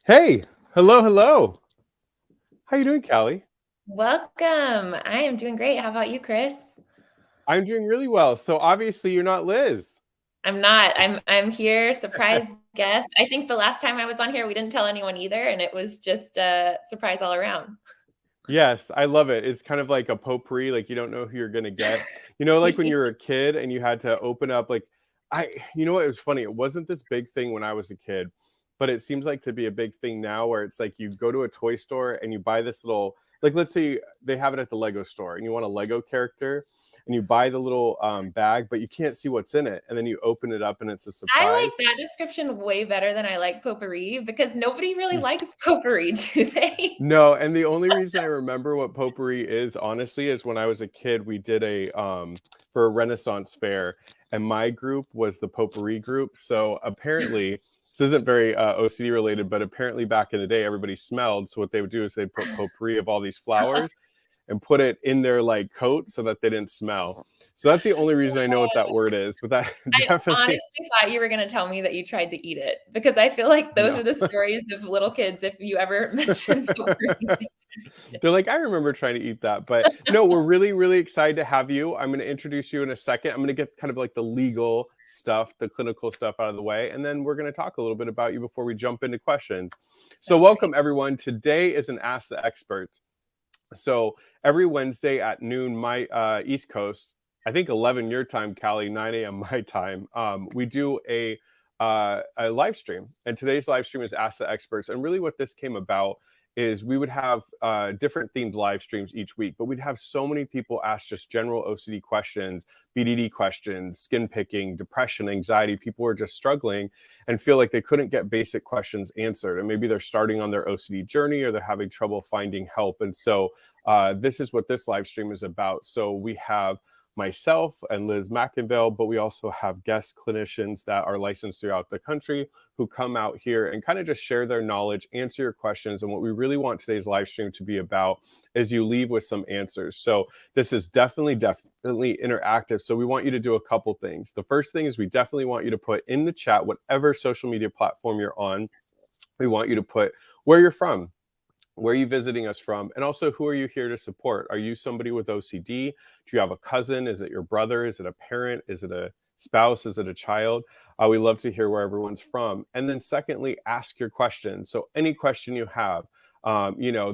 Hey, hello, hello. How you doing, Callie? Welcome. I am doing great. How about you, Chris? I'm doing really well. So obviously you're not Liz. I'm not. I'm here, surprise guest. I think the last time I was on here, we didn't tell anyone either, and it was just a surprise all around. Yes, I love it. It's kind of like a potpourri, like you don't know who you're gonna get. Like when you were a kid and you had to open up like you know what, it was funny. It wasn't this big thing when I was a kid, but it seems like to be a big thing now where it's like you go to a toy store and you buy this little like let's say they have it at the Lego store and you want a Lego character and you buy the little bag, but you can't see what's in it. And then you open it up and it's a I surprise. like that description way better than I like potpourri because nobody really likes potpourri, do they? No, and the only reason I remember what potpourri is, honestly, is when I was a kid, we did a for a Renaissance fair, and my group was the potpourri group. So apparently, this isn't very OCD related, but apparently back in the day, everybody smelled. So what they would do is they'd put potpourri of all these flowers and put it in their like coat so that they didn't smell. So that's the only reason I know what that word is. But that I definitely honestly thought you were gonna tell me that you tried to eat it because I feel like those no. are the stories of little kids if you ever mention potpourri. They're like, I remember trying to eat that. But no, we're really, really excited to have you. I'm going to introduce you in a second. I'm going to get kind of like the legal stuff, the clinical stuff out of the way. And then we're going to talk a little bit about you before we jump into questions. So, Sounds great. welcome everyone. Today is an Ask the Experts. So, every Wednesday at noon, my East Coast, I think 11 your time, Callie, 9 a.m. my time, we do a live stream. And today's live stream is Ask the Experts. And really, what this came about is we would have different themed live streams each week, but we'd have so many people ask just general OCD questions, BDD questions, skin picking, depression, anxiety. People were just struggling and feel like they couldn't get basic questions answered. And maybe they're starting on their OCD journey or they're having trouble finding help. And so this is what this live stream is about. So we have myself and Liz McInville, but we also have guest clinicians that are licensed throughout the country who come out here and kind of just share their knowledge, answer your questions. And what we really want today's live stream to be about is you leave with some answers. So this is definitely interactive. So we want you to do a couple things. The first thing is we definitely want you to put in the chat, whatever social media platform you're on, we want you to put where you're from. Where are you visiting us from? And also, who are you here to support? Are you somebody with OCD? Do you have a cousin? Is it your brother? Is it a parent? Is it a spouse? Is it a child? We love to hear where everyone's from. And then secondly, ask your questions. So any question you have,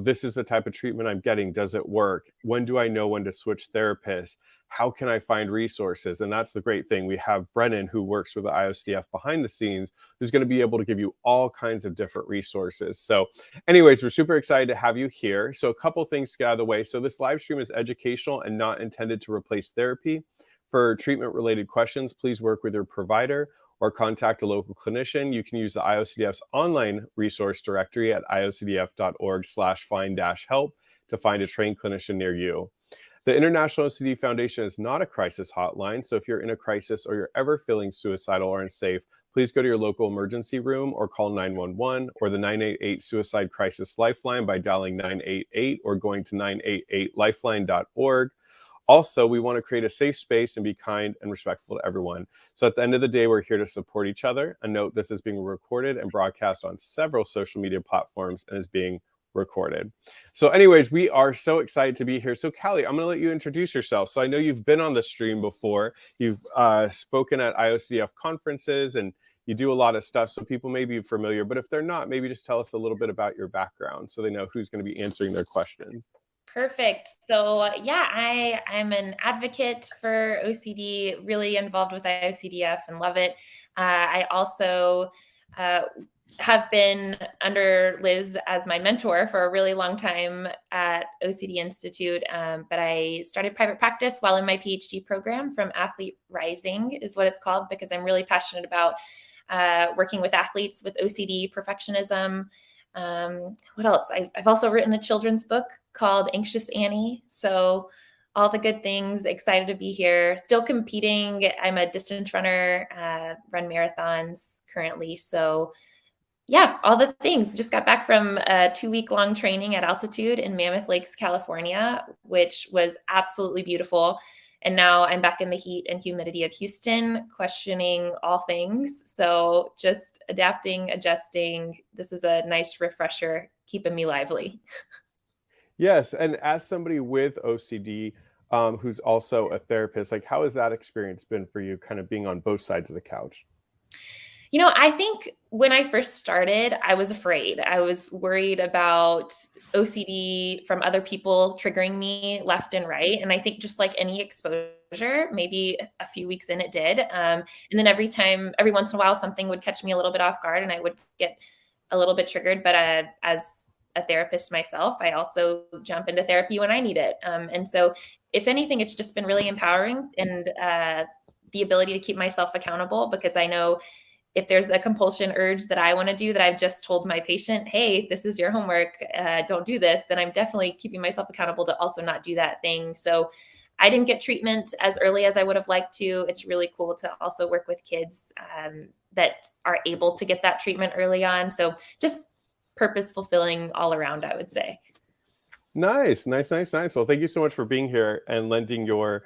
this is the type of treatment I'm getting. Does it work? When do I know when to switch therapists? How can I find resources? And that's the great thing. We have Brennan, who works with the IOCDF behind the scenes, who's going to be able to give you all kinds of different resources. So anyways, we're super excited to have you here. So a couple things to get out of the way. So this live stream is educational and not intended to replace therapy. For treatment-related questions, please work with your provider or contact a local clinician. You can use the IOCDF's online resource directory at iocdf.org/find-help to find a trained clinician near you. The International OCD Foundation is not a crisis hotline, so if you're in a crisis or you're ever feeling suicidal or unsafe, please go to your local emergency room or call 911 or the 988 Suicide Crisis Lifeline by dialing 988 or going to 988lifeline.org. Also, we want to create a safe space and be kind and respectful to everyone. So at the end of the day, we're here to support each other. And note, this is being recorded and broadcast on several social media platforms and is being recorded. So anyways, we are so excited to be here. So Callie, I'm going to let you introduce yourself. So I know you've been on the stream before. You've spoken at IOCDF conferences and you do a lot of stuff. So people may be familiar, but if they're not, maybe just tell us a little bit about your background so they know who's going to be answering their questions. Perfect. So yeah, I'm an advocate for OCD, really involved with IOCDF and love it. I also have been under Liz as my mentor for a really long time at OCD Institute, but I started private practice while in my PhD program from Athlete Rising is what it's called, because I'm really passionate about working with athletes with OCD perfectionism. What else? I've also written a children's book called Anxious Annie. So all the good things, excited to be here. Still competing. I'm a distance runner, run marathons currently. So yeah, all the things. Just got back from a 2-week-long training at altitude in Mammoth Lakes, California, which was absolutely beautiful. And now I'm back in the heat and humidity of Houston, questioning all things. So just adapting, adjusting. This is a nice refresher, keeping me lively. Yes, and as somebody with OCD, who's also a therapist, like how has that experience been for you, kind of being on both sides of the couch? I think when I first started, I was afraid. I was worried about OCD from other people triggering me left and right. And I think just like any exposure, maybe a few weeks in it did. And then every once in a while, something would catch me a little bit off guard and I would get a little bit triggered. But as a therapist myself, I also jump into therapy when I need it. And so, if anything, it's just been really empowering and the ability to keep myself accountable because I know if there's a compulsion urge that I want to do that I've just told my patient, hey, this is your homework, don't do this, then I'm definitely keeping myself accountable to also not do that thing. So I didn't get treatment as early as I would have liked to. It's really cool to also work with kids that are able to get that treatment early on. So just purpose fulfilling all around, I would say. Nice, nice, nice, nice. Well, thank you so much for being here and lending your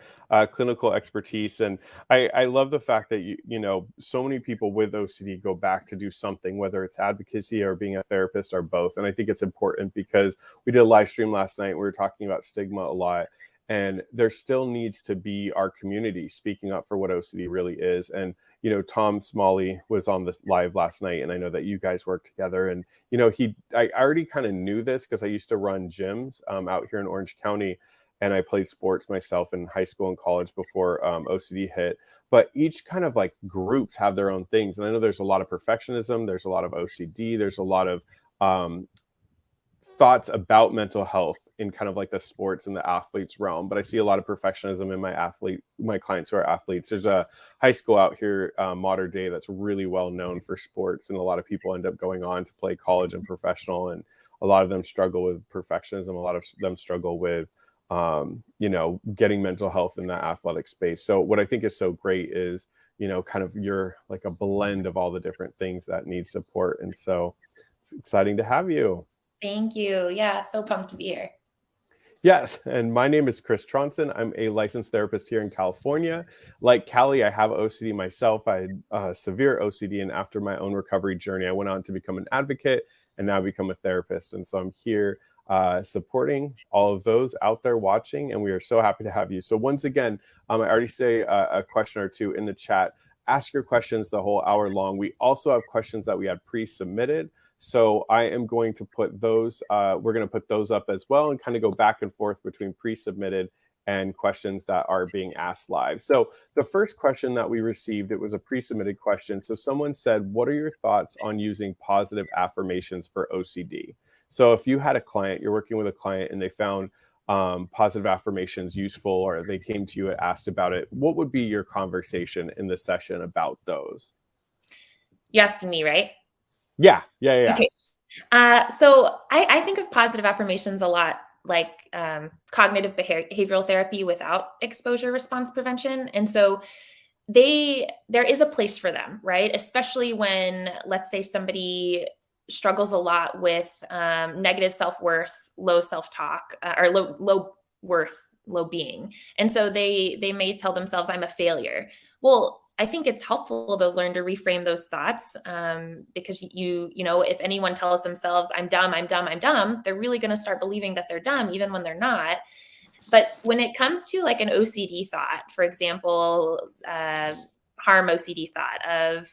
clinical expertise. And I love the fact that so many people with OCD go back to do something, whether it's advocacy or being a therapist or both. And I think it's important because we did a live stream last night. We were talking about stigma a lot, and there still needs to be our community speaking up for what OCD really is. And Tom Smalley was on this live last night, and I know that you guys work together. And I already kind of knew this because I used to run gyms out here in Orange County, and I played sports myself in high school and college before OCD hit. But each kind of like groups have their own things, and I know there's a lot of perfectionism, there's a lot of OCD, there's a lot of thoughts about mental health in kind of like the sports and the athletes realm, but I see a lot of perfectionism in my clients who are athletes. There's a high school out here, Modern Day, that's really well known for sports, and a lot of people end up going on to play college and professional, and a lot of them struggle with perfectionism. A lot of them struggle with getting mental health in that athletic space. So what I think is so great is kind of you're like a blend of all the different things that need support, and so it's exciting to have you. Thank you. Yeah, so pumped to be here. Yes, and my name is Chris Tronson. I'm a licensed therapist here in California. Like Callie, I have OCD myself. I had severe OCD, and after my own recovery journey, I went on to become an advocate and now become a therapist. And so I'm here supporting all of those out there watching, and we are so happy to have you. So once again, I already say a question or two in the chat. Ask your questions the whole hour long. We also have questions that we had pre-submitted. So I am going to put those, we're going to put those up as well and kind of go back and forth between pre-submitted and questions that are being asked live. So the first question that we received, it was a pre-submitted question. So someone said, what are your thoughts on using positive affirmations for OCD? So if you had a client, you're working with a client and they found positive affirmations useful, or they came to you and asked about it, what would be your conversation in the session about those? You asking me, right? Yeah. Okay. So I think of positive affirmations a lot like cognitive behavioral therapy without exposure response prevention. And so there is a place for them, right? Especially when, let's say, somebody struggles a lot with negative self-worth, low self-talk, or low worth, low being. And so they may tell themselves, I'm a failure. Well, I think it's helpful to learn to reframe those thoughts because if anyone tells themselves, I'm dumb, I'm dumb, I'm dumb, they're really going to start believing that they're dumb, even when they're not. But when it comes to like an OCD thought, for example, harm OCD thought of,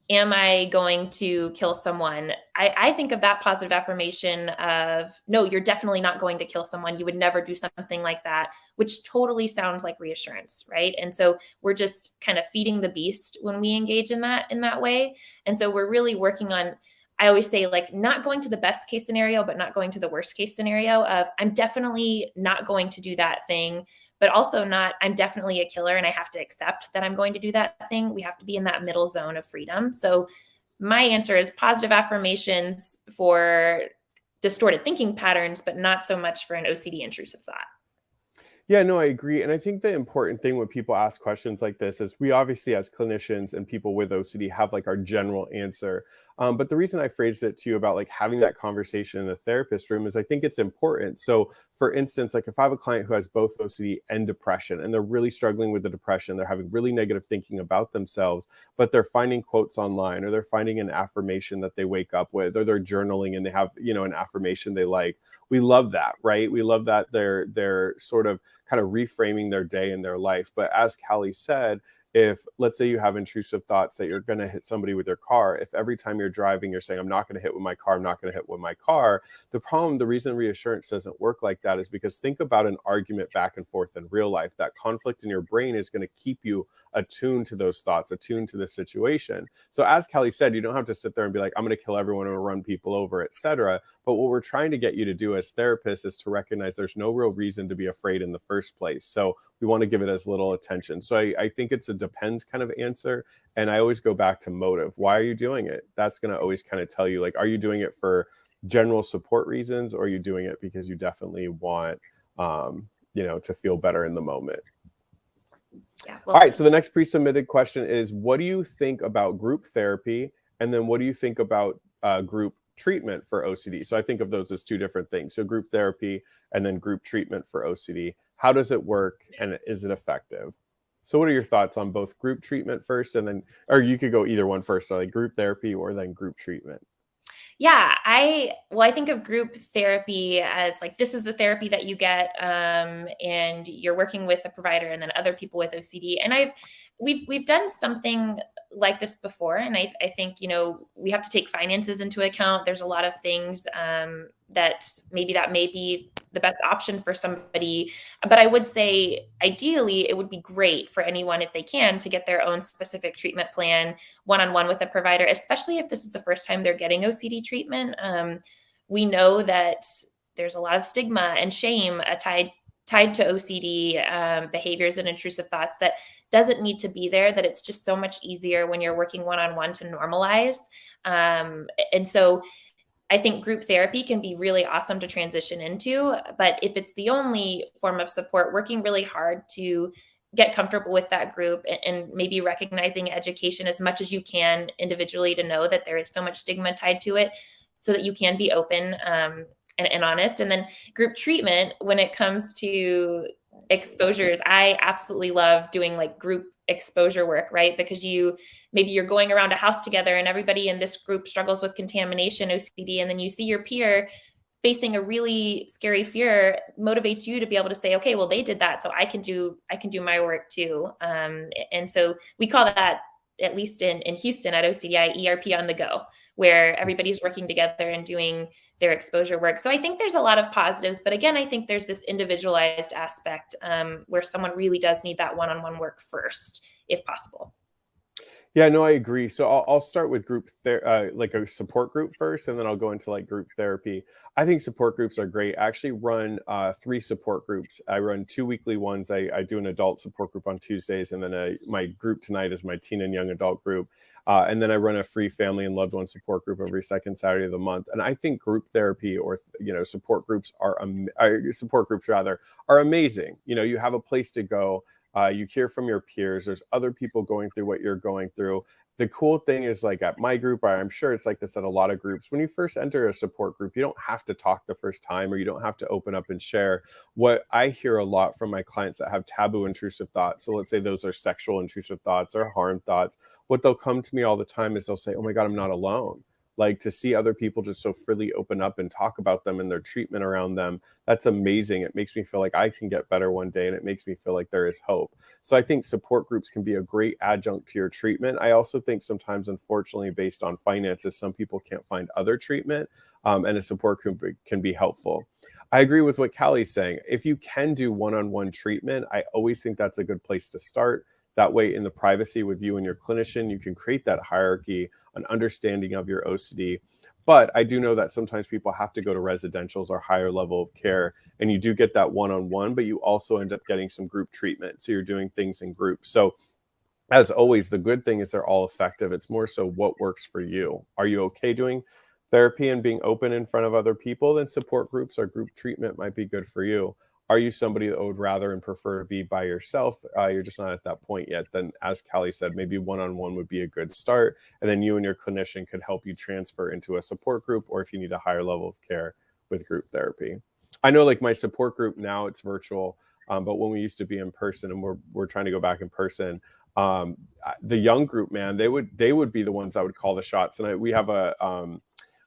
am I going to kill someone? I think of that positive affirmation of, no, you're definitely not going to kill someone. You would never do something like that, which totally sounds like reassurance, right? And so we're just kind of feeding the beast when we engage in that way. And so we're really working on, I always say, like, not going to the best case scenario, but not going to the worst case scenario of, I'm definitely not going to do that thing, but also not, I'm definitely a killer and I have to accept that I'm going to do that thing. We have to be in that middle zone of freedom. So my answer is positive affirmations for distorted thinking patterns, but not so much for an OCD intrusive thought. Yeah, no, I agree. And I think the important thing when people ask questions like this is we obviously, as clinicians and people with OCD, have like our general answer. But the reason I phrased it to you about like having that conversation in the therapist room is I think it's important. So for instance, like if I have a client who has both OCD and depression, and they're really struggling with the depression, they're having really negative thinking about themselves, but they're finding quotes online, or they're finding an affirmation that they wake up with, or they're journaling and they have, an affirmation they like. We love that, right? We love that they're sort of kind of reframing their day and their life. But as Callie said, if let's say you have intrusive thoughts that you're going to hit somebody with your car, if every time you're driving you're saying, I'm not going to hit with my car, I'm not going to hit with my car, the reason reassurance doesn't work like that is because think about an argument back and forth in real life. That conflict in your brain is going to keep you attuned to those thoughts, attuned to the situation. So as Callie said, you don't have to sit there and be like, I'm going to kill everyone or run people over, etc. But what we're trying to get you to do as therapists is to recognize there's no real reason to be afraid in the first place. So we want to give it as little attention. So I think it's a depends kind of answer. And I always go back to motive. Why are you doing it? That's going to always kind of tell you, like, are you doing it for general support reasons, or are you doing it because you definitely want, to feel better in the moment? Yeah, all right. So the next pre-submitted question is, what do you think about group therapy? And then what do you think about group treatment for OCD? So I think of those as two different things. So group therapy and then group treatment for OCD. How does it work, and is it effective? So what are your thoughts on both group treatment first, and then, or you could go either one first, so like group therapy or then group treatment? Yeah, I think of group therapy as like, this is the therapy that you get, and you're working with a provider and then other people with OCD. And we've done something like this before, and I think we have to take finances into account. There's a lot of things that may be the best option for somebody, but I would say ideally it would be great for anyone, if they can, to get their own specific treatment plan one-on-one with a provider, especially if this is the first time they're getting OCD treatment. We know that there's a lot of stigma and shame tied to OCD behaviors and intrusive thoughts that doesn't need to be there, that it's just so much easier when you're working one-on-one to normalize. And so I think group therapy can be really awesome to transition into, but if it's the only form of support, working really hard to get comfortable with that group, and maybe recognizing education as much as you can individually to know that there is so much stigma tied to it, so that you can be open and honest. And then group treatment, when it comes to exposures, I absolutely love doing like group exposure work, right? Because maybe you're going around a house together and everybody in this group struggles with contamination, OCD, and then you see your peer facing a really scary fear, motivates you to be able to say, okay, well, they did that, so I can do my work too. And so we call that, at least in Houston at OCDI, ERP on the go, where everybody's working together and doing their exposure work. So I think there's a lot of positives, but again, I think there's this individualized aspect where someone really does need that one-on-one work first, if possible. Yeah, no, I agree. So I'll start with like a support group first, and then I'll go into like group therapy. I think support groups are great. I actually run 3 support groups. I run 2 weekly ones. I do an adult support group on Tuesdays, and then my group tonight is my teen and young adult group. And then I run a free family and loved one support group every second Saturday of the month. And I think group therapy, or support groups are amazing. You have a place to go. You hear from your peers. There's other people going through what you're going through. The cool thing is, like at my group, I'm sure it's like this at a lot of groups, when you first enter a support group, you don't have to talk the first time, or you don't have to open up and share. What I hear a lot from my clients that have taboo intrusive thoughts, so let's say those are sexual intrusive thoughts or harm thoughts, what they'll come to me all the time is they'll say, oh my God, I'm not alone. Like, to see other people just so freely open up and talk about them and their treatment around them, that's amazing. It makes me feel like I can get better one day, and it makes me feel like there is hope. So I think support groups can be a great adjunct to your treatment. I also think sometimes, unfortunately, based on finances, some people can't find other treatment, and a support group can be helpful. I agree with what Callie's saying. If you can do one-on-one treatment, I always think that's a good place to start. That way, in the privacy with you and your clinician, you can create that hierarchy, an understanding of your OCD. But I do know that sometimes people have to go to residentials or higher level of care, and you do get that one-on-one, but you also end up getting some group treatment. So you're doing things in groups. So as always, the good thing is they're all effective. It's more so what works for you. Are you okay doing therapy and being open in front of other people? Then support groups or group treatment might be good for you. Are you somebody that would rather and prefer to be by yourself? You're just not at that point yet. Then, as Callie said, maybe one-on-one would be a good start. And then you and your clinician could help you transfer into a support group, or if you need a higher level of care, with group therapy. I know like my support group now, it's virtual. But when we used to be in person, and we're trying to go back in person, the young group, man, they would be the ones that would call the shots. And we have an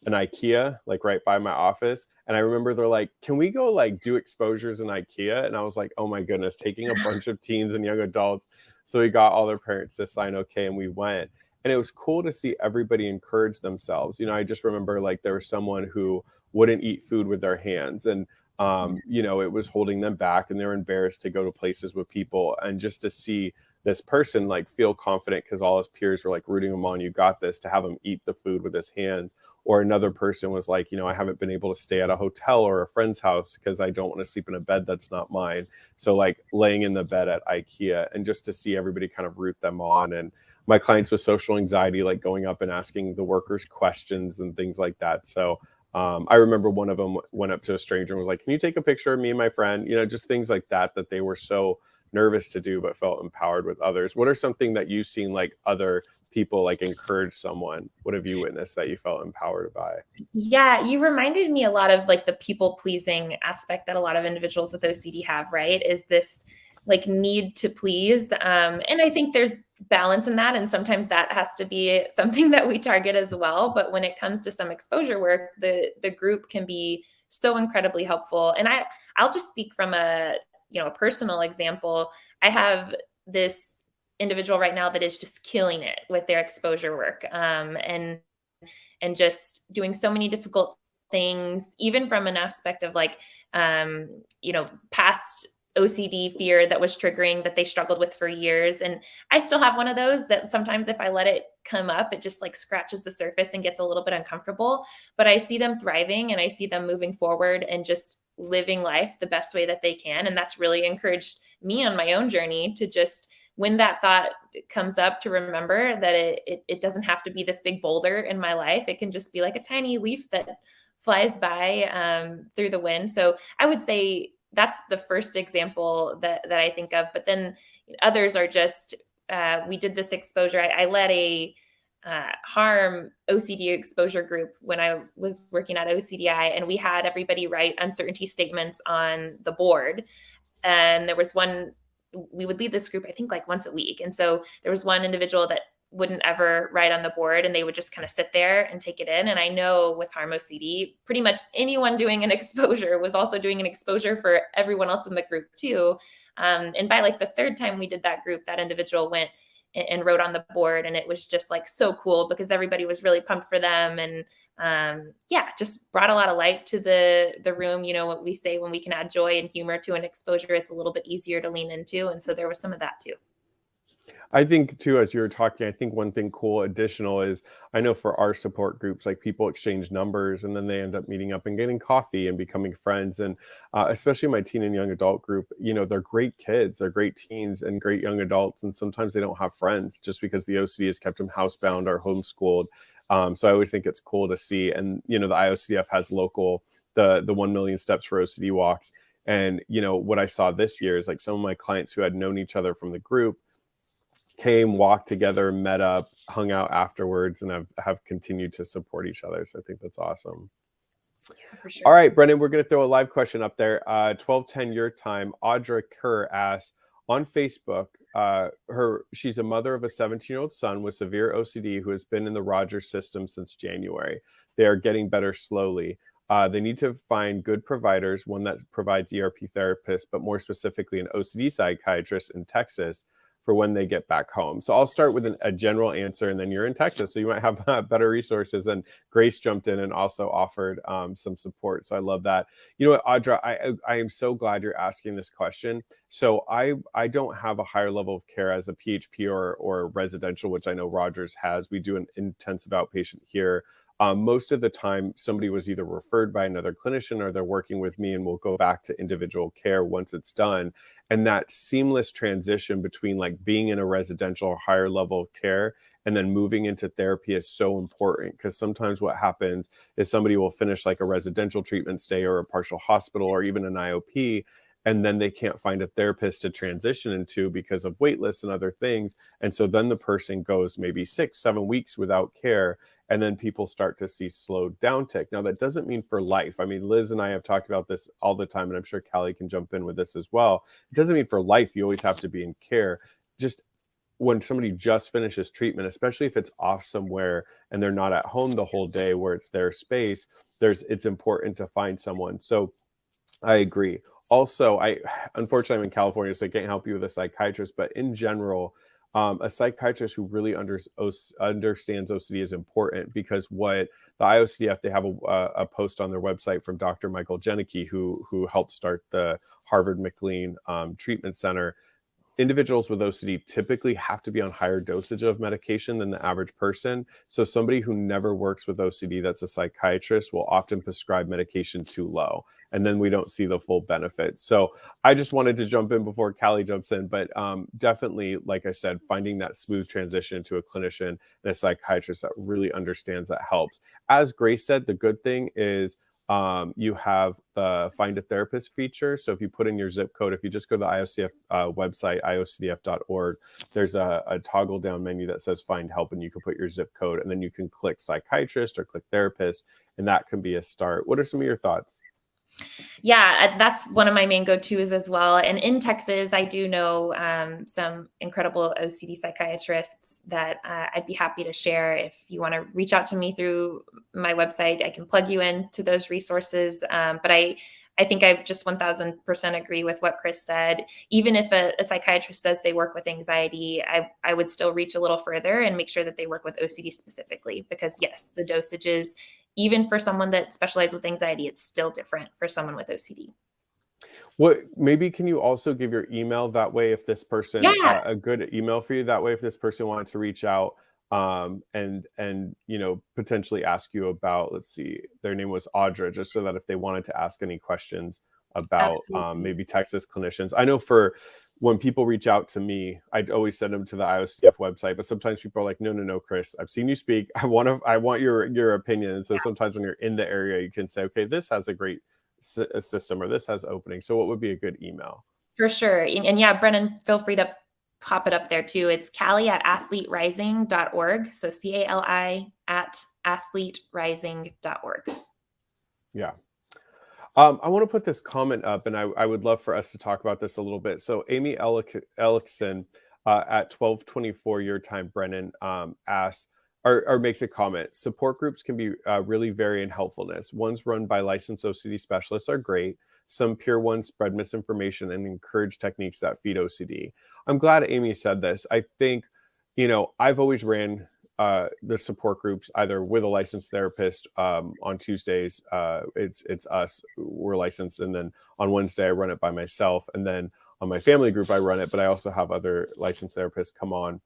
IKEA like right by my office. And I remember they're like, can we go like do exposures in IKEA? And I was like, oh my goodness, taking a bunch of teens and young adults. So we got all their parents to sign okay, and we went. And it was cool to see everybody encourage themselves. I just remember like there was someone who wouldn't eat food with their hands. And it was holding them back, and they're embarrassed to go to places with people. And just to see this person like feel confident because all his peers were like rooting him on, you got this, to have him eat the food with his hands. Or another person was like, I haven't been able to stay at a hotel or a friend's house because I don't want to sleep in a bed that's not mine. So like laying in the bed at IKEA, and just to see everybody kind of root them on. And my clients with social anxiety, like going up and asking the workers questions and things like that. So I remember one of them went up to a stranger and was like, can you take a picture of me and my friend? Just things like that they were so nervous to do, but felt empowered with others. What are something that you've seen like other people like encourage someone? What have you witnessed that you felt empowered by? Yeah, you reminded me a lot of like the people pleasing aspect that a lot of individuals with OCD have, right? Is this like need to please. And I think there's balance in that. And sometimes that has to be something that we target as well. But when it comes to some exposure work, the group can be so incredibly helpful. And I'll just speak from a personal example. I have this individual right now that is just killing it with their exposure work, and just doing so many difficult things, even from an aspect of like, past OCD fear that was triggering that they struggled with for years. And I still have one of those that sometimes if I let it come up, it just like scratches the surface and gets a little bit uncomfortable. But I see them thriving, and I see them moving forward and just living life the best way that they can. And that's really encouraged me on my own journey to just, when that thought comes up, to remember that it doesn't have to be this big boulder in my life. It can just be like a tiny leaf that flies by through the wind. So I would say that's the first example that I think of. But then others are just, we did this exposure. I led a harm OCD exposure group when I was working at OCDI, and we had everybody write uncertainty statements on the board. And there was one, we would lead this group, I think like once a week. And so there was one individual that wouldn't ever write on the board, and they would just kind of sit there and take it in. And I know with harm OCD, pretty much anyone doing an exposure was also doing an exposure for everyone else in the group too. And by like the third time we did that group, that individual went and wrote on the board, and it was just like so cool because everybody was really pumped for them. And just brought a lot of light to the room. What we say, when we can add joy and humor to an exposure, it's a little bit easier to lean into. And so there was some of that too. I think too, as you were talking, I think one thing cool additional is, I know for our support groups, like people exchange numbers, and then they end up meeting up and getting coffee and becoming friends. And especially my teen and young adult group, they're great kids, they're great teens and great young adults. And sometimes they don't have friends just because the OCD has kept them housebound or homeschooled. So I always think it's cool to see. And, the IOCDF has the 1 million steps for OCD walks. And, what I saw this year is like some of my clients who had known each other from the group came, walked together, met up, hung out afterwards, and have continued to support each other. So I think that's awesome. Yeah, for sure. All right, Brendan, we're going to throw a live question up there. 12:10 your time. Audra Kerr asks on Facebook, she's a mother of a 17-year-old son with severe OCD who has been in the Rogers system since January. They are getting better slowly. They need to find good providers, one that provides ERP therapists, but more specifically an OCD psychiatrist in Texas for when they get back home. So I'll start with a general answer, and then you're in Texas, so you might have better resources. And Grace jumped in and also offered some support. So I love that. You know what, Audra, I am so glad you're asking this question. So I don't have a higher level of care as a PHP or residential, which I know Rogers has. We do an intensive outpatient here. Most of the time, somebody was either referred by another clinician or they're working with me, and we'll go back to individual care once it's done. And that seamless transition between like being in a residential or higher level of care and then moving into therapy is so important, because sometimes what happens is somebody will finish like a residential treatment stay or a partial hospital or even an IOP, and then they can't find a therapist to transition into because of wait lists and other things. And so then the person goes maybe 6-7 weeks without care, and then people start to see slow downtick. Now, that doesn't mean for life. I mean, Liz and I have talked about this all the time, and I'm sure Callie can jump in with this as well. It doesn't mean for life you always have to be in care. Just when somebody just finishes treatment, especially if it's off somewhere and they're not at home the whole day where it's their space, it's important to find someone. So I agree. Also, unfortunately I'm in California, so I can't help you with a psychiatrist, but in general, a psychiatrist who really understands OCD is important, because what the IOCDF, they have a post on their website from Dr. Michael Janicki, who helped start the Harvard McLean Treatment Center. Individuals with OCD typically have to be on higher dosage of medication than the average person. So somebody who never works with OCD that's a psychiatrist will often prescribe medication too low, and then we don't see the full benefit. So I just wanted to jump in before Callie jumps in, but definitely, like I said, finding that smooth transition to a clinician and a psychiatrist that really understands that helps. As Grace said, the good thing is you have the Find a Therapist feature. So if you put in your zip code, if you just go to the IOCDF website, iocdf.org, there's a toggle down menu that says Find Help, and you can put your zip code, and then you can click psychiatrist or click therapist, and that can be a start. What are some of your thoughts? Yeah, that's one of my main go-tos as well. And in Texas, I do know some incredible OCD psychiatrists that I'd be happy to share. If you want to reach out to me through my website, I can plug you into those resources. But I think I just 1000% agree with what Chris said. Even if a psychiatrist says they work with anxiety, I would still reach a little further and make sure that they work with OCD specifically, because yes, the dosages, even for someone that specializes with anxiety, it's still different for someone with OCD. Maybe can you also give your email, that way if this person, Yeah, a good email for you, that way if this person wanted to reach out and potentially ask you about, let's see, their name was Audra, just so that if they wanted to ask any questions about absolutely. maybe Texas clinicians. I know for when people reach out to me, I'd always send them to the IOCF website, but sometimes people are like, no, Chris, I've seen you speak. I want your opinion. And so sometimes when you're in the area, you can say, okay, this has a great system, or this has opening. So what would be a good email? For sure. And yeah, Brennan, feel free to pop it up there too. It's Cali at athleterising.org. So CALI at athleterising.org. Yeah. I want to put this comment up, and I would love for us to talk about this a little bit. So Amy Ellickson at 12:24 your time, Brennan, asks or makes a comment. Support groups can be really vary in helpfulness. Ones run by licensed OCD specialists are great. Some pure ones spread misinformation and encourage techniques that feed OCD. I'm glad Amy said this. I think, I've always ran the support groups either with a licensed therapist. On Tuesdays, it's us, we're licensed, and then on Wednesday I run it by myself, and then on my family group I run it, but I also have other licensed therapists come on.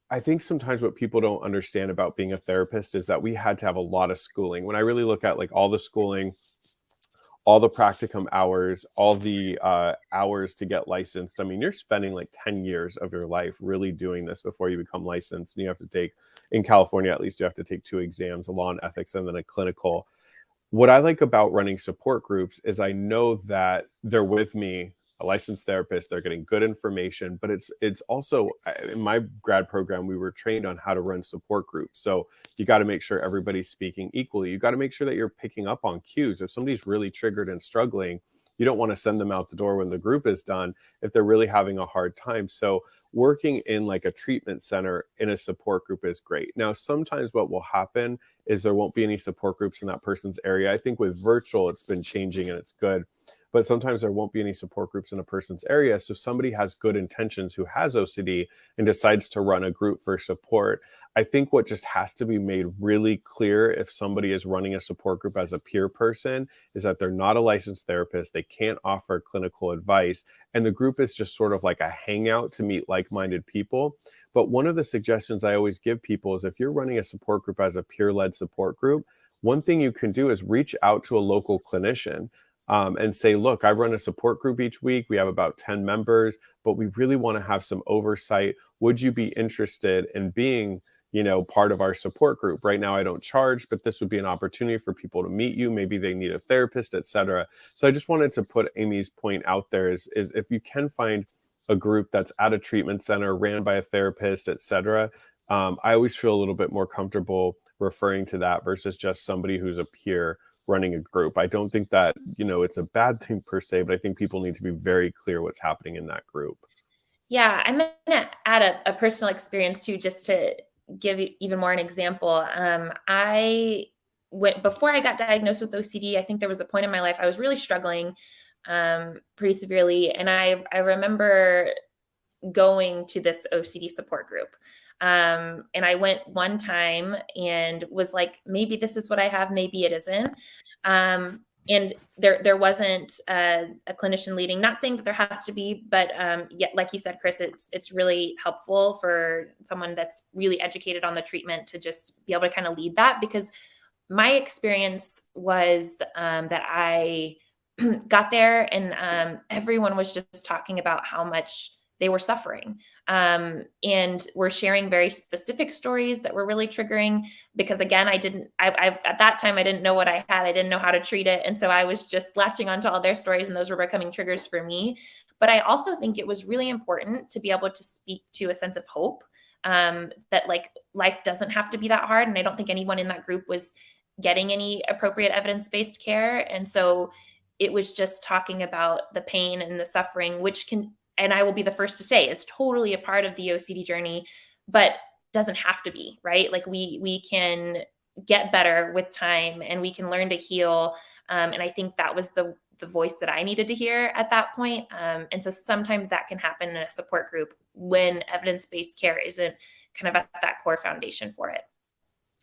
I think sometimes what people don't understand about being a therapist is that we had to have a lot of schooling. When I really look at like all the schooling, all the practicum hours, all the hours to get licensed. I mean, you're spending like 10 years of your life really doing this before you become licensed. And you have to take, in California at least, you have to take 2 exams, a law and ethics, and then a clinical. What I like about running support groups is I know that they're with me, a licensed therapist, they're getting good information, but it's also, in my grad program, we were trained on how to run support groups. So you got to make sure everybody's speaking equally. You got to make sure that you're picking up on cues. If somebody's really triggered and struggling, you don't want to send them out the door when the group is done if they're really having a hard time. So working in like a treatment center in a support group is great. Now, sometimes what will happen is there won't be any support groups in that person's area. I think with virtual, it's been changing and it's good. But sometimes there won't be any support groups in a person's area. So somebody has good intentions who has OCD and decides to run a group for support. I think what just has to be made really clear if somebody is running a support group as a peer person is that they're not a licensed therapist. They can't offer clinical advice. And the group is just sort of like a hangout to meet like-minded people. But one of the suggestions I always give people is if you're running a support group as a peer-led support group, one thing you can do is reach out to a local clinician. and say, look, I run a support group each week. We have about 10 members, but we really want to have some oversight. Would you be interested in being, part of our support group? Right now, I don't charge, but this would be an opportunity for people to meet you. Maybe they need a therapist, et cetera. So I just wanted to put Amy's point out there is if you can find a group that's at a treatment center, ran by a therapist, et cetera, I always feel a little bit more comfortable referring to that versus just somebody who's a peer running a group. I don't think that, it's a bad thing per se, but I think people need to be very clear what's happening in that group. Yeah, I'm gonna add a personal experience too, just to give you even more an example. I went before I got diagnosed with OCD. I think there was a point in my life I was really struggling pretty severely, and I remember going to this OCD support group. And I went one time and was like, maybe this is what I have, maybe it isn't. And there wasn't a clinician leading. Not saying that there has to be, but yeah, like you said, Chris, it's really helpful for someone that's really educated on the treatment to just be able to kind of lead that. Because my experience was that I got there and everyone was just talking about how much they were suffering, and were sharing very specific stories that were really triggering. Because again, I at that time I didn't know what I had. I didn't know how to treat it, and so I was just latching onto all their stories, and those were becoming triggers for me. But I also think it was really important to be able to speak to a sense of hope, that like life doesn't have to be that hard. And I don't think anyone in that group was getting any appropriate evidence-based care, and so it was just talking about the pain and the suffering, which can, and I will be the first to say, is totally a part of the OCD journey, but doesn't have to be, right? Like we can get better with time, and we can learn to heal. And I think that was the voice that I needed to hear at that point. And so sometimes that can happen in a support group when evidence-based care isn't kind of at that core foundation for it.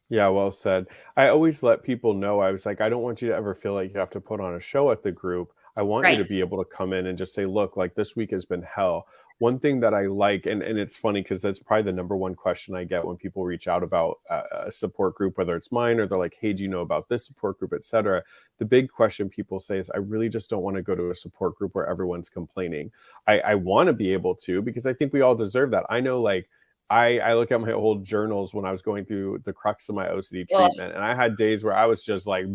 Yeah, well said. I always let people know, I was like, I don't want you to ever feel like you have to put on a show at the group. I want you to Right. be able to come in and just say, look, like this week has been hell. One thing that I like, and it's funny because that's probably the number one question I get when people reach out about a support group, whether it's mine or they're like, hey, do you know about this support group, et cetera. The big question people say is, I really just don't want to go to a support group where everyone's complaining. I want to be able to, because I think we all deserve that. I know, like, I look at my old journals when I was going through the crux of my OCD Well, treatment, and I had days where I was just like,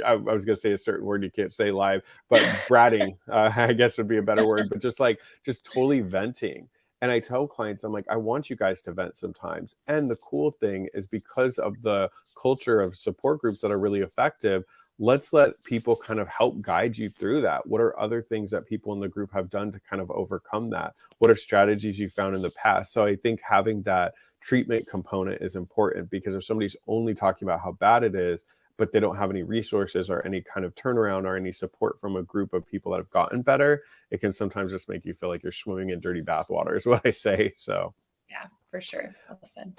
I was going to say a certain word you can't say live, but bratting, I guess would be a better word, but just totally venting. And I tell clients, I'm like, I want you guys to vent sometimes. And the cool thing is, because of the culture of support groups that are really effective, let's let people kind of help guide you through that. What are other things that people in the group have done to kind of overcome that? What are strategies you found in the past? So I think having that treatment component is important, because if somebody's only talking about how bad it is, but they don't have any resources or any kind of turnaround or any support from a group of people that have gotten better, it can sometimes just make you feel like you're swimming in dirty bathwater, is what I say. So yeah, for sure. Well said.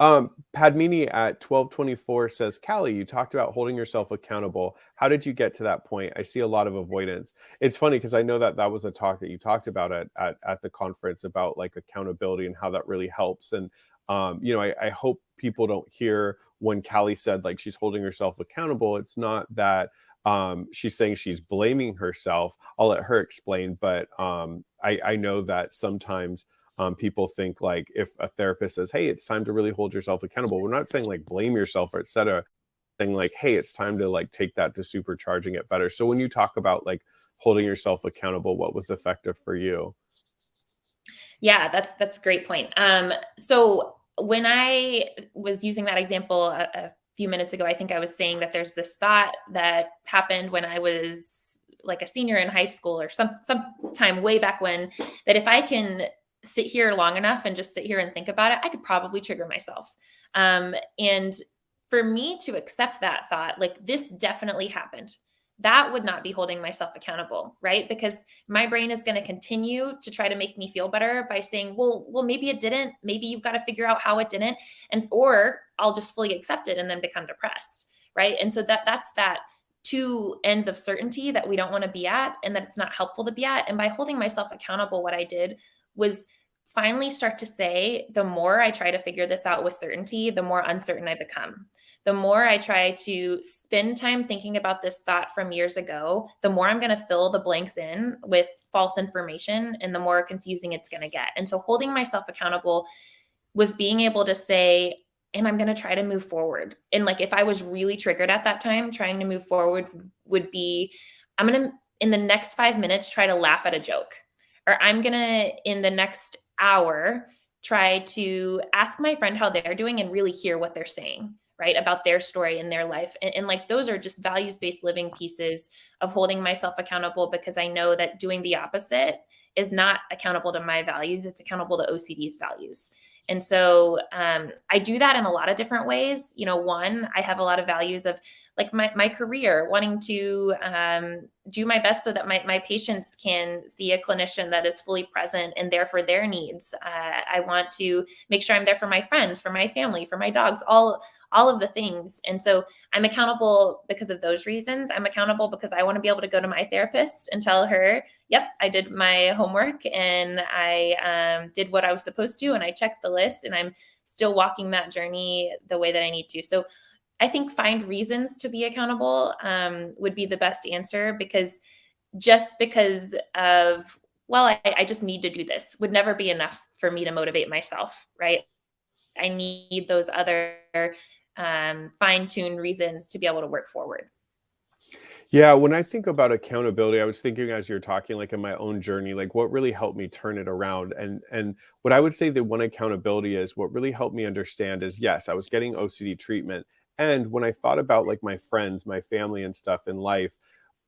Padmini at 1224 says, Cali, you talked about holding yourself accountable. How did you get to that point? I see a lot of avoidance. It's funny because I know that that was a talk that you talked about at the conference, about like accountability and how that really helps. And, I hope people don't hear when Cali said like she's holding herself accountable. It's not that she's saying she's blaming herself. I'll let her explain. But I know that sometimes people think like, if a therapist says, hey, it's time to really hold yourself accountable, we're not saying like blame yourself or etc. Saying like, hey, it's time to like take that to supercharging it better. So when you talk about like holding yourself accountable, what was effective for you? Yeah, that's a great point. So when I was using that example a few minutes ago, I think I was saying that there's this thought that happened when I was like a senior in high school or some time way back when, that if I can sit here long enough and just sit here and think about it, I could probably trigger myself. And for me to accept that thought, like this definitely happened, that would not be holding myself accountable, right? Because my brain is going to continue to try to make me feel better by saying, well, maybe it didn't. Maybe you've got to figure out how it didn't, and or I'll just fully accept it and then become depressed, right? And so that's that two ends of certainty that we don't want to be at, and that it's not helpful to be at. And by holding myself accountable, what I did was finally start to say, the more I try to figure this out with certainty, the more uncertain I become. the more I try to spend time thinking about this thought from years ago, the more I'm going to fill the blanks in with false information and the more confusing it's going to get. And so holding myself accountable was being able to say, and I'm going to try to move forward. And like, if I was really triggered at that time, trying to move forward would be, I'm going to, in the next 5 minutes, try to laugh at a joke. Or I'm going to, in the next hour, try to ask my friend how they're doing and really hear what they're saying, right, about their story and their life. And like, those are just values-based living pieces of holding myself accountable, because I know that doing the opposite is not accountable to my values. It's accountable to OCD's values. And so I do that in a lot of different ways. One, I have a lot of values of like my career, wanting to do my best so that my patients can see a clinician that is fully present and there for their needs. I want to make sure I'm there for my friends, for my family, for my dogs, all of the things. And so I'm accountable because of those reasons. I'm accountable because I want to be able to go to my therapist and tell her, yep, I did my homework and I did what I was supposed to, and I checked the list, and I'm still walking that journey the way that I need to. So I think find reasons to be accountable would be the best answer, because just because of, well, I just need to do this would never be enough for me to motivate myself, right? I need those other fine-tuned reasons to be able to work forward. Yeah, when I think about accountability, I was thinking as you're talking, like in my own journey, like what really helped me turn it around. And what I would say that one accountability is, what really helped me understand is, yes, I was getting OCD treatment. And when I thought about like my friends, my family and stuff in life,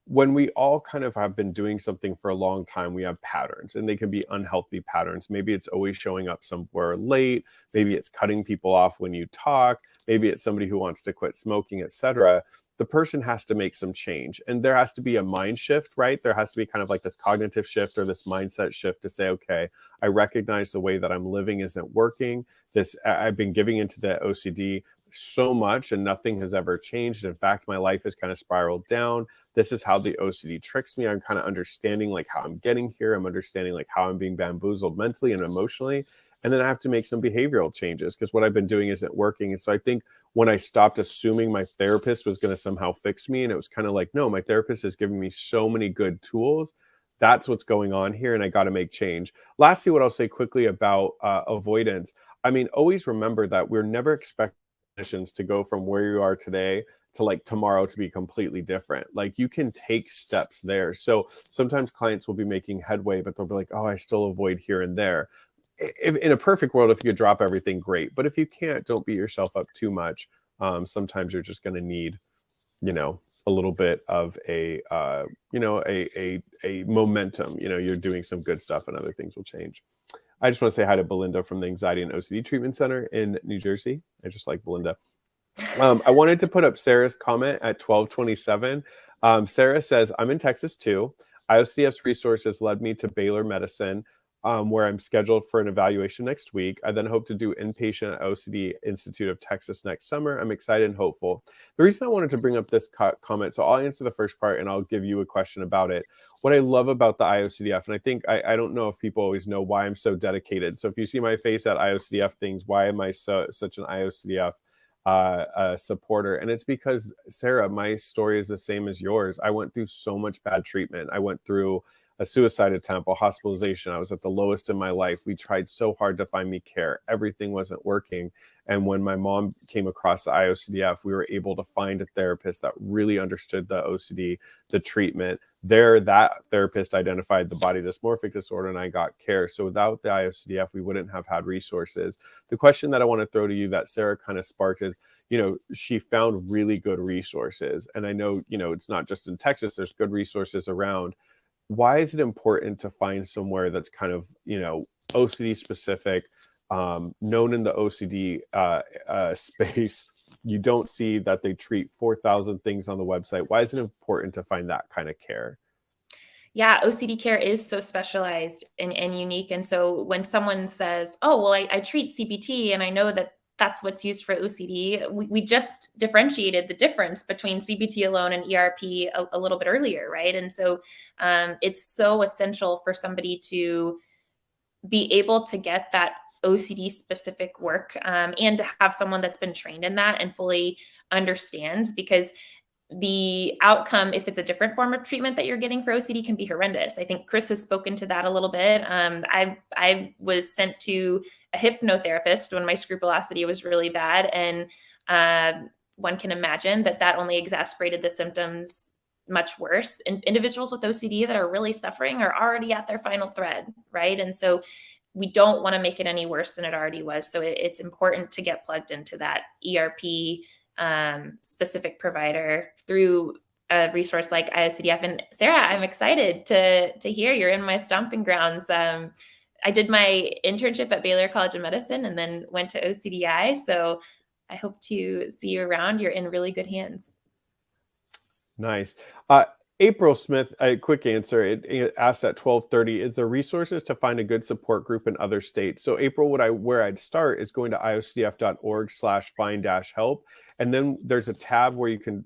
when we all kind of have been doing something for a long time, we have patterns, and they can be unhealthy patterns. Maybe it's always showing up somewhere late. Maybe it's cutting people off when you talk. Maybe it's somebody who wants to quit smoking, etc. The person has to make some change, and there has to be a mind shift, right? There has to be kind of like this cognitive shift or this mindset shift to say, okay, I recognize the way that I'm living isn't working. I've been giving into the OCD so much and nothing has ever changed. In fact, my life has kind of spiraled down. This is how the OCD tricks me. I'm kind of understanding like how I'm getting here. I'm understanding like how I'm being bamboozled mentally and emotionally. And then I have to make some behavioral changes because what I've been doing isn't working. And so I think when I stopped assuming my therapist was going to somehow fix me, and it was kind of like, no, my therapist is giving me so many good tools. That's what's going on here. And I got to make change. Lastly, what I'll say quickly about avoidance. I mean, always remember that we're never expecting to go from where you are today to like tomorrow to be completely different. Like you can take steps there. So sometimes clients will be making headway, but they'll be like, oh, I still avoid here and there. If, in a perfect world, if you could drop everything, great. But if you can't, don't beat yourself up too much. Sometimes you're just going to need, a little bit of a momentum. You're doing some good stuff and other things will change. I just want to say hi to Belinda from the Anxiety and OCD Treatment Center in New Jersey. I just like Belinda. I wanted to put up Sarah's comment at 12:27. Sarah says, I'm in Texas too. IOCDF's resources led me to Baylor Medicine, where I'm scheduled for an evaluation next week. I then hope to do inpatient at OCD Institute of Texas next summer. I'm excited and hopeful. The reason I wanted to bring up this comment, so I'll answer the first part and I'll give you a question about it. What I love about the IOCDF, and I think I don't know if people always know why I'm so dedicated. So if you see my face at IOCDF things, why am I such an IOCDF supporter? And it's because, Sarah, my story is the same as yours. I went through so much bad treatment. I went through a suicide attempt, a hospitalization. I was at the lowest in my life. We tried so hard to find me care. Everything wasn't working. And when my mom came across the IOCDF, we were able to find a therapist that really understood the OCD, the treatment. That therapist identified the body dysmorphic disorder, and I got care. So without the IOCDF, we wouldn't have had resources. The question that I want to throw to you that Sarah kind of sparked is, she found really good resources. And I know, it's not just in Texas, there's good resources around. Why is it important to find somewhere that's kind of, OCD specific, known in the OCD space? You don't see that they treat 4,000 things on the website. Why is it important to find that kind of care? Yeah, OCD care is so specialized and unique. And so when someone says, oh, well, I treat CBT and I know that that's what's used for OCD, we just differentiated the difference between CBT alone and ERP a little bit earlier, right? And so it's so essential for somebody to be able to get that OCD specific work, and to have someone that's been trained in that and fully understands, because the outcome, if it's a different form of treatment that you're getting for OCD, can be horrendous. I think Chris has spoken to that a little bit. I was sent to a hypnotherapist when my scrupulosity was really bad, and one can imagine that only exacerbated the symptoms much worse. And individuals with OCD that are really suffering are already at their final thread, right? And so we don't want to make it any worse than it already was. So it's important to get plugged into that ERP specific provider through a resource like IOCDF. And Sarah, I'm excited to hear you're in my stomping grounds. I did my internship at Baylor College of Medicine and then went to OCDI. So I hope to see you around. You're in really good hands. Nice. April Smith, a quick answer. It asked at 12:30, is there resources to find a good support group in other states? So April, where I'd start is going to iocdf.org/find-help. And then there's a tab where you can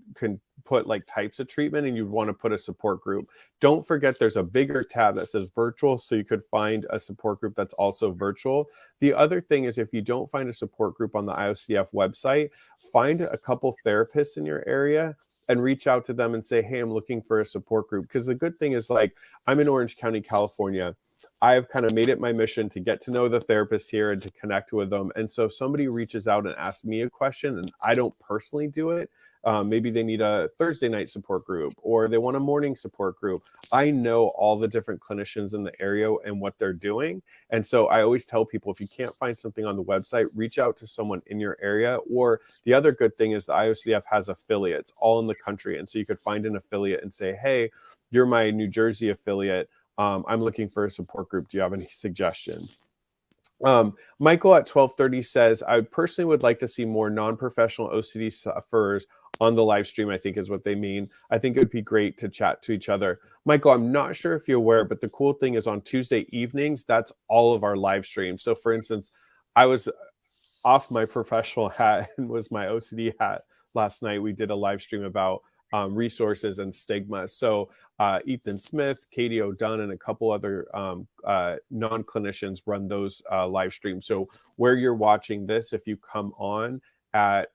put like types of treatment and you'd want to put a support group. Don't forget there's a bigger tab that says virtual, so you could find a support group that's also virtual. The other thing is, if you don't find a support group on the IOCDF website, find a couple therapists in your area and reach out to them and say, hey, I'm looking for a support group. Because the good thing is, like, I'm in Orange County, California. I've kind of made it my mission to get to know the therapists here and to connect with them. And so if somebody reaches out and asks me a question and I don't personally do it, maybe they need a Thursday night support group or they want a morning support group. I know all the different clinicians in the area and what they're doing. And so I always tell people, if you can't find something on the website, reach out to someone in your area. Or the other good thing is the IOCDF has affiliates all in the country. And so you could find an affiliate and say, hey, you're my New Jersey affiliate. I'm looking for a support group. Do you have any suggestions? Michael at 12:30 says, I personally would like to see more non-professional OCD sufferers on the live stream, I think is what they mean. I think it would be great to chat to each other. Michael, I'm not sure if you're aware, but the cool thing is on Tuesday evenings, that's all of our live streams. So for instance, I was off my professional hat and was my OCD hat last night. We did a live stream about resources and stigma. So Ethan Smith, Katie O'Dunn, and a couple other non-clinicians run those live streams. So where you're watching this, if you come on at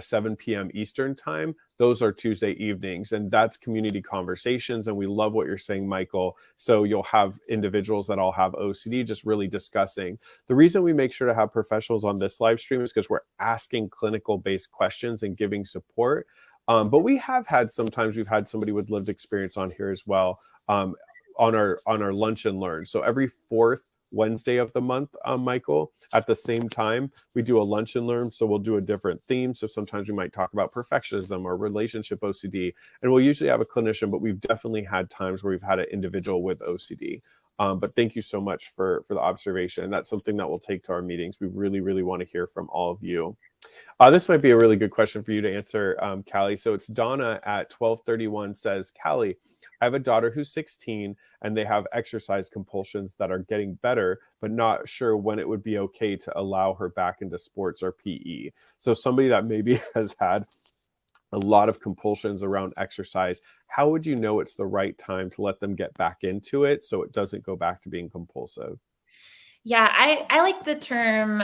7 p.m. Eastern time, those are Tuesday evenings, and that's community conversations. And we love what you're saying, Michael. So you'll have individuals that all have OCD just really discussing. The reason we make sure to have professionals on this live stream is because we're asking clinical-based questions and giving support. But we have had, sometimes we've had somebody with lived experience on here as well on our lunch and learn. So every fourth Wednesday of the month, Michael, at the same time, we do a lunch and learn. So we'll do a different theme. So sometimes we might talk about perfectionism or relationship OCD, and we'll usually have a clinician, but we've definitely had times where we've had an individual with OCD. But thank you so much for the observation. And that's something that we'll take to our meetings. We really, really want to hear from all of you. This might be a really good question for you to answer, Callie. So it's Donna at 12:31 says, Callie, I have a daughter who's 16 and they have exercise compulsions that are getting better, but not sure when it would be okay to allow her back into sports or PE. So somebody that maybe has had a lot of compulsions around exercise, how would you know it's the right time to let them get back into it so it doesn't go back to being compulsive? Yeah, I like the term,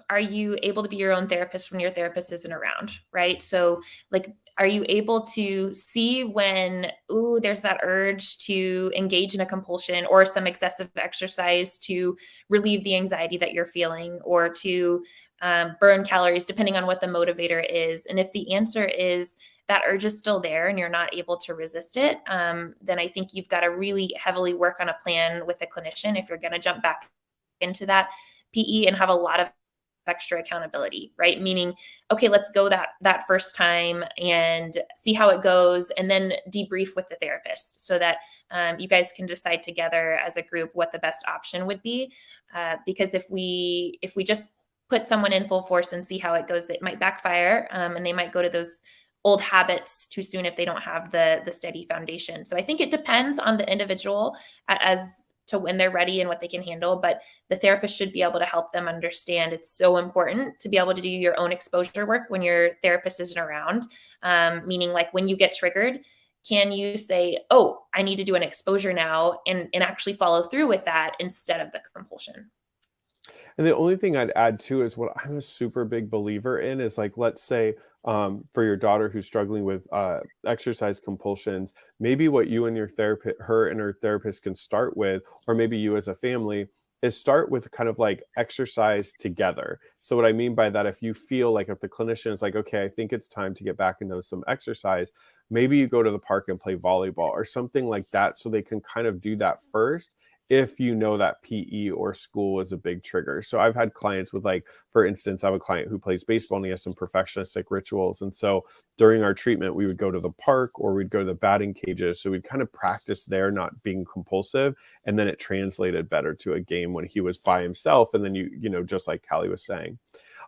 are you able to be your own therapist when your therapist isn't around, right? So, like, are you able to see when, ooh, there's that urge to engage in a compulsion or some excessive exercise to relieve the anxiety that you're feeling, or to burn calories, depending on what the motivator is? And if the answer is that urge is still there and you're not able to resist it, then I think you've got to really heavily work on a plan with a clinician if you're going to jump back into that PE and have a lot of extra accountability, right? Meaning, okay, let's go that first time and see how it goes, and then debrief with the therapist so that you guys can decide together as a group what the best option would be. Because if we just put someone in full force and see how it goes, it might backfire, and they might go to those old habits too soon if they don't have the steady foundation. So I think it depends on the individual as to when they're ready and what they can handle, but the therapist should be able to help them understand it's so important to be able to do your own exposure work when your therapist isn't around. Meaning, like, when you get triggered, can you say, oh, I need to do an exposure now, and actually follow through with that instead of the compulsion? And the only thing I'd add too is what I'm a super big believer in is like, let's say, for your daughter who's struggling with exercise compulsions, maybe what you and your therapist, her and her therapist can start with, or maybe you as a family, is start with kind of like exercise together. So what I mean by that, if you feel like if the clinician is like, okay, I think it's time to get back into some exercise, maybe you go to the park and play volleyball or something like that, so they can kind of do that first if you know that PE or school is a big trigger. So I've had clients with like, for instance, I have a client who plays baseball and he has some perfectionistic rituals. And so during our treatment, we would go to the park or we'd go to the batting cages. So we'd kind of practice there, not being compulsive. And then it translated better to a game when he was by himself. And then just like Callie was saying.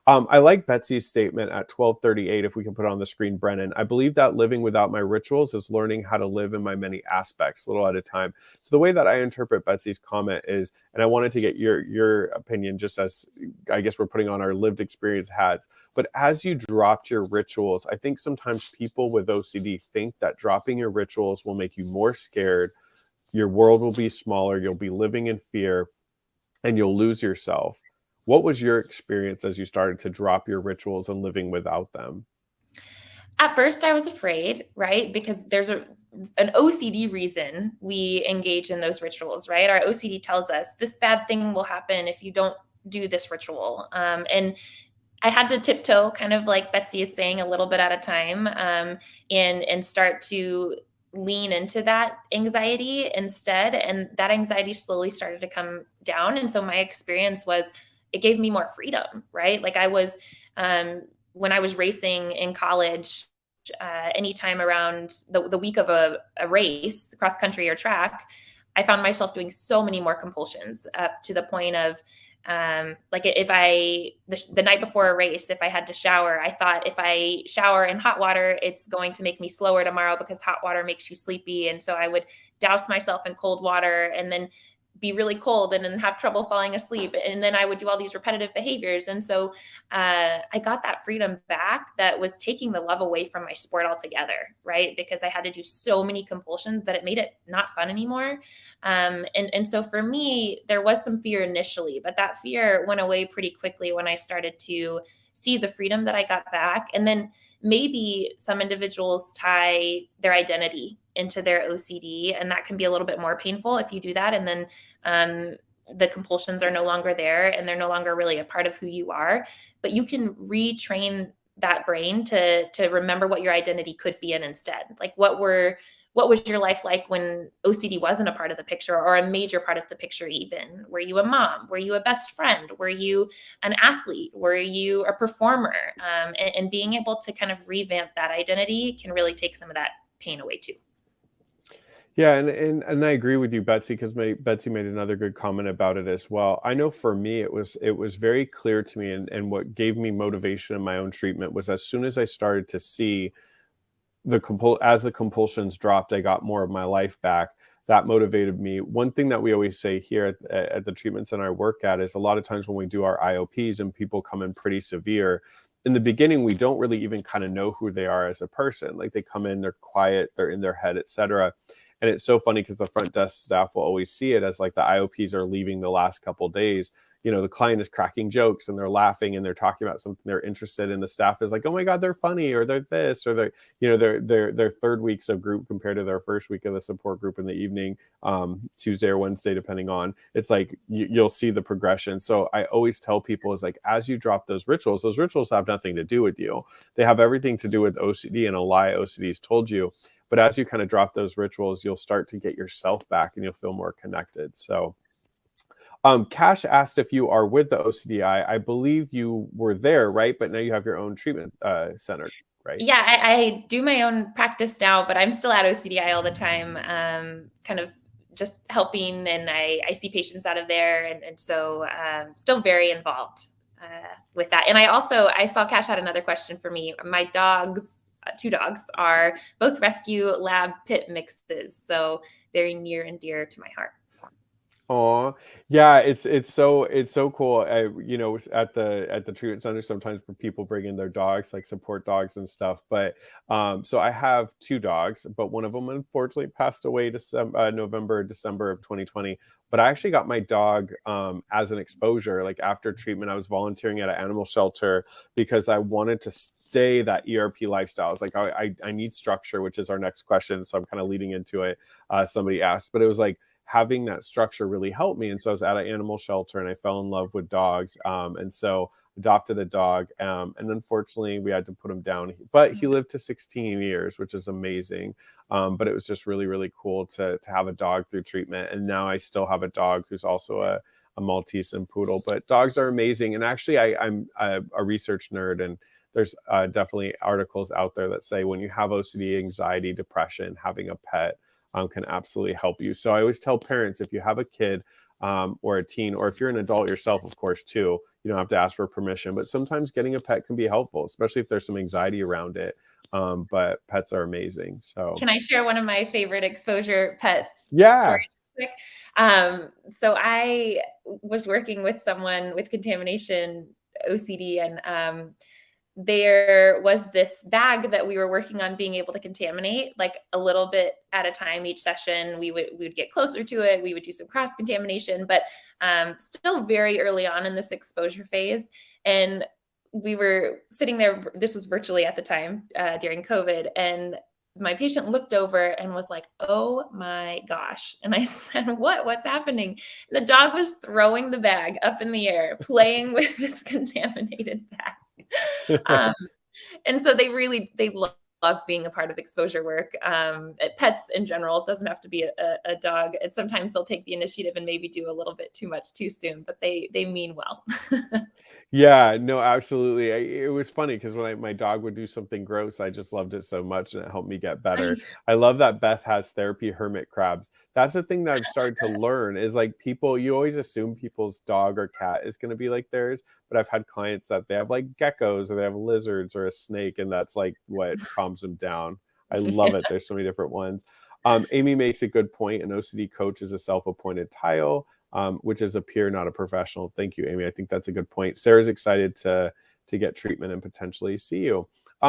I like Betsy's statement at 12:38, if we can put it on the screen, Brennan. I believe that living without my rituals is learning how to live in my many aspects, little at a time. So the way that I interpret Betsy's comment is, and I wanted to get your opinion, just as I guess we're putting on our lived experience hats, but as you dropped your rituals, I think sometimes people with OCD think that dropping your rituals will make you more scared, your world will be smaller, you'll be living in fear, and you'll lose yourself. What was your experience as you started to drop your rituals and living without them? At first, I was afraid, right? Because there's an OCD reason we engage in those rituals, right? Our OCD tells us this bad thing will happen if you don't do this ritual. And I had to tiptoe, kind of like Betsy is saying, a little bit at a time, and start to lean into that anxiety instead. And that anxiety slowly started to come down. And so my experience was, it gave me more freedom, right? Like when I was racing in college, anytime around the week of a race, cross country or track, I found myself doing so many more compulsions, up to the point of like if the night before a race, if I had to shower, I thought if I shower in hot water, it's going to make me slower tomorrow because hot water makes you sleepy. And so I would douse myself in cold water and then be really cold and then have trouble falling asleep. And then I would do all these repetitive behaviors. And so I got that freedom back that was taking the love away from my sport altogether, right? Because I had to do so many compulsions that it made it not fun anymore. And so for me, there was some fear initially, but that fear went away pretty quickly when I started to see the freedom that I got back. And then maybe some individuals tie their identity into their OCD, and that can be a little bit more painful if you do that. And then the compulsions are no longer there and they're no longer really a part of who you are. But you can retrain that brain to remember what your identity could be in instead. Like what was your life like when OCD wasn't a part of the picture or a major part of the picture even? Were you a mom? Were you a best friend? Were you an athlete? Were you a performer? And being able to kind of revamp that identity can really take some of that pain away too. Yeah, and I agree with you, Betsy, because Betsy made another good comment about it as well. I know for me, it was very clear to me, and what gave me motivation in my own treatment was as soon as I started to see as the compulsions dropped, I got more of my life back. That motivated me. One thing that we always say here at the treatment center I work at is a lot of times when we do our IOPs and people come in pretty severe, in the beginning, we don't really even kind of know who they are as a person. Like they come in, they're quiet, they're in their head, etc. And it's so funny because the front desk staff will always see it as like the IOPs are leaving the last couple of days. The client is cracking jokes and they're laughing and they're talking about something they're interested in. The staff is like, oh my God, they're funny, or they're this, or their third weeks of group compared to their first week of the support group in the evening, Tuesday or Wednesday, depending on, it's like, you'll see the progression. So I always tell people is like, as you drop those rituals have nothing to do with you. They have everything to do with OCD and a lie OCD's told you. But as you kind of drop those rituals, you'll start to get yourself back and you'll feel more connected. So Cash asked if you are with the OCDI. I believe you were there, right? But now you have your own treatment center, right? Yeah, I do my own practice now, but I'm still at OCDI all the time, kind of just helping, and I see patients out of there, and so still very involved with that. And I saw Cash had another question for me. My dogs, two dogs, are both rescue lab pit mixes, so very near and dear to my heart. Oh, yeah, it's so cool. At the treatment center, sometimes people bring in their dogs, like support dogs and stuff. But so I have two dogs, but one of them unfortunately passed away December of 2020. But I actually got my dog as an exposure. Like after treatment, I was volunteering at an animal shelter because I wanted to stay that ERP lifestyle. I was like, I need structure, which is our next question. So I'm kind of leading into it. Somebody asked, but it was like having that structure really helped me. And so I was at an animal shelter and I fell in love with dogs. And so adopted a dog. And unfortunately, we had to put him down. But he lived to 16 years, which is amazing. But it was just really, really cool to have a dog through treatment. And now I still have a dog who's also a Maltese and poodle. But dogs are amazing. And actually, I'm a research nerd, and there's definitely articles out there that say when you have OCD, anxiety, depression, having a pet can absolutely help you. So I always tell parents, if you have a kid or a teen, or if you're an adult yourself, of course, too, you don't have to ask for permission, but sometimes getting a pet can be helpful, especially if there's some anxiety around it. But pets are amazing. So Can I share one of my favorite exposure pet yeah. stories quick? So I was working with someone with contamination OCD, and there was this bag that we were working on being able to contaminate like a little bit at a time each session. We would get closer to it. We would do some cross contamination, but still very early on in this exposure phase. And we were sitting there. This was virtually at the time during COVID. And my patient looked over and was like, "Oh my gosh." And I said, what's happening? The dog was throwing the bag up in the air, playing with this contaminated bag. Um, and so they love being a part of exposure work. Pets in general, it doesn't have to be a dog. And sometimes they'll take the initiative and maybe do a little bit too much too soon, but they mean well. Yeah, no, absolutely. It was funny because when my dog would do something gross, I just loved it so much and it helped me get better. I love that Beth has therapy hermit crabs. That's the thing that I've started to learn is like people, you always assume people's dog or cat is going to be like theirs. But I've had clients that they have like geckos or they have lizards or a snake, and that's like what calms them down. I love it. There's so many different ones. Amy makes a good point. An OCD coach is a self-appointed tile, which is a peer, not a professional. Thank you, Amy. I think that's a good point. Sarah's excited to get treatment and potentially see you.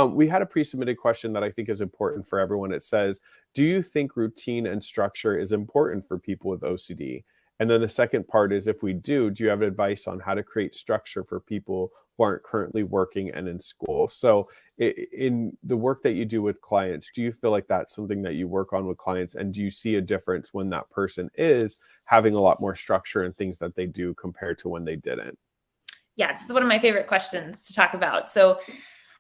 We had a pre-submitted question that I think is important for everyone. It says, do you think routine and structure is important for people with OCD? And then the second part is, if we do you have advice on how to create structure for people who aren't currently working and in school? So in the work that you do with clients, do you feel like that's something that you work on with clients? And do you see a difference when that person is having a lot more structure and things that they do compared to when they didn't? Yeah, this is one of my favorite questions to talk about. So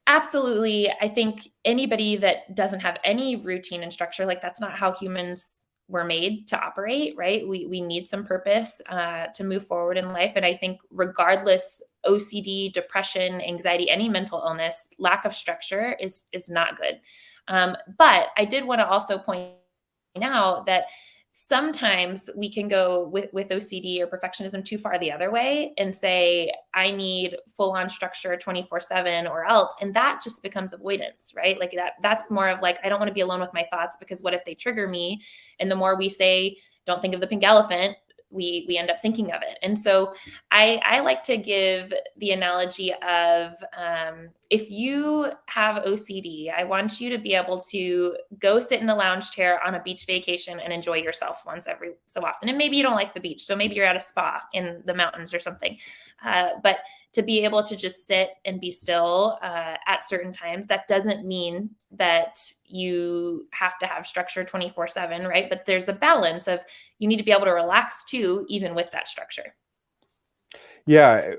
absolutely, I think anybody that doesn't have any routine and structure, like that's not how humans were made to operate, right? We need some purpose to move forward in life. And I think regardless, OCD, depression, anxiety, any mental illness, lack of structure is not good. But I did want to also point out that sometimes we can go with OCD or perfectionism too far the other way and say, I need full on structure 24/7 or else. And that just becomes avoidance, right? Like that's more of like, I don't want to be alone with my thoughts because what if they trigger me? And the more we say, don't think of the pink elephant, we end up thinking of it. And so I like to give the analogy of if you have OCD, I want you to be able to go sit in the lounge chair on a beach vacation and enjoy yourself once every so often. And maybe you don't like the beach, so maybe you're at a spa in the mountains or something. But to be able to just sit and be still at certain times, that doesn't mean that you have to have structure 24/7, right? But there's a balance of you need to be able to relax too, even with that structure. Yeah,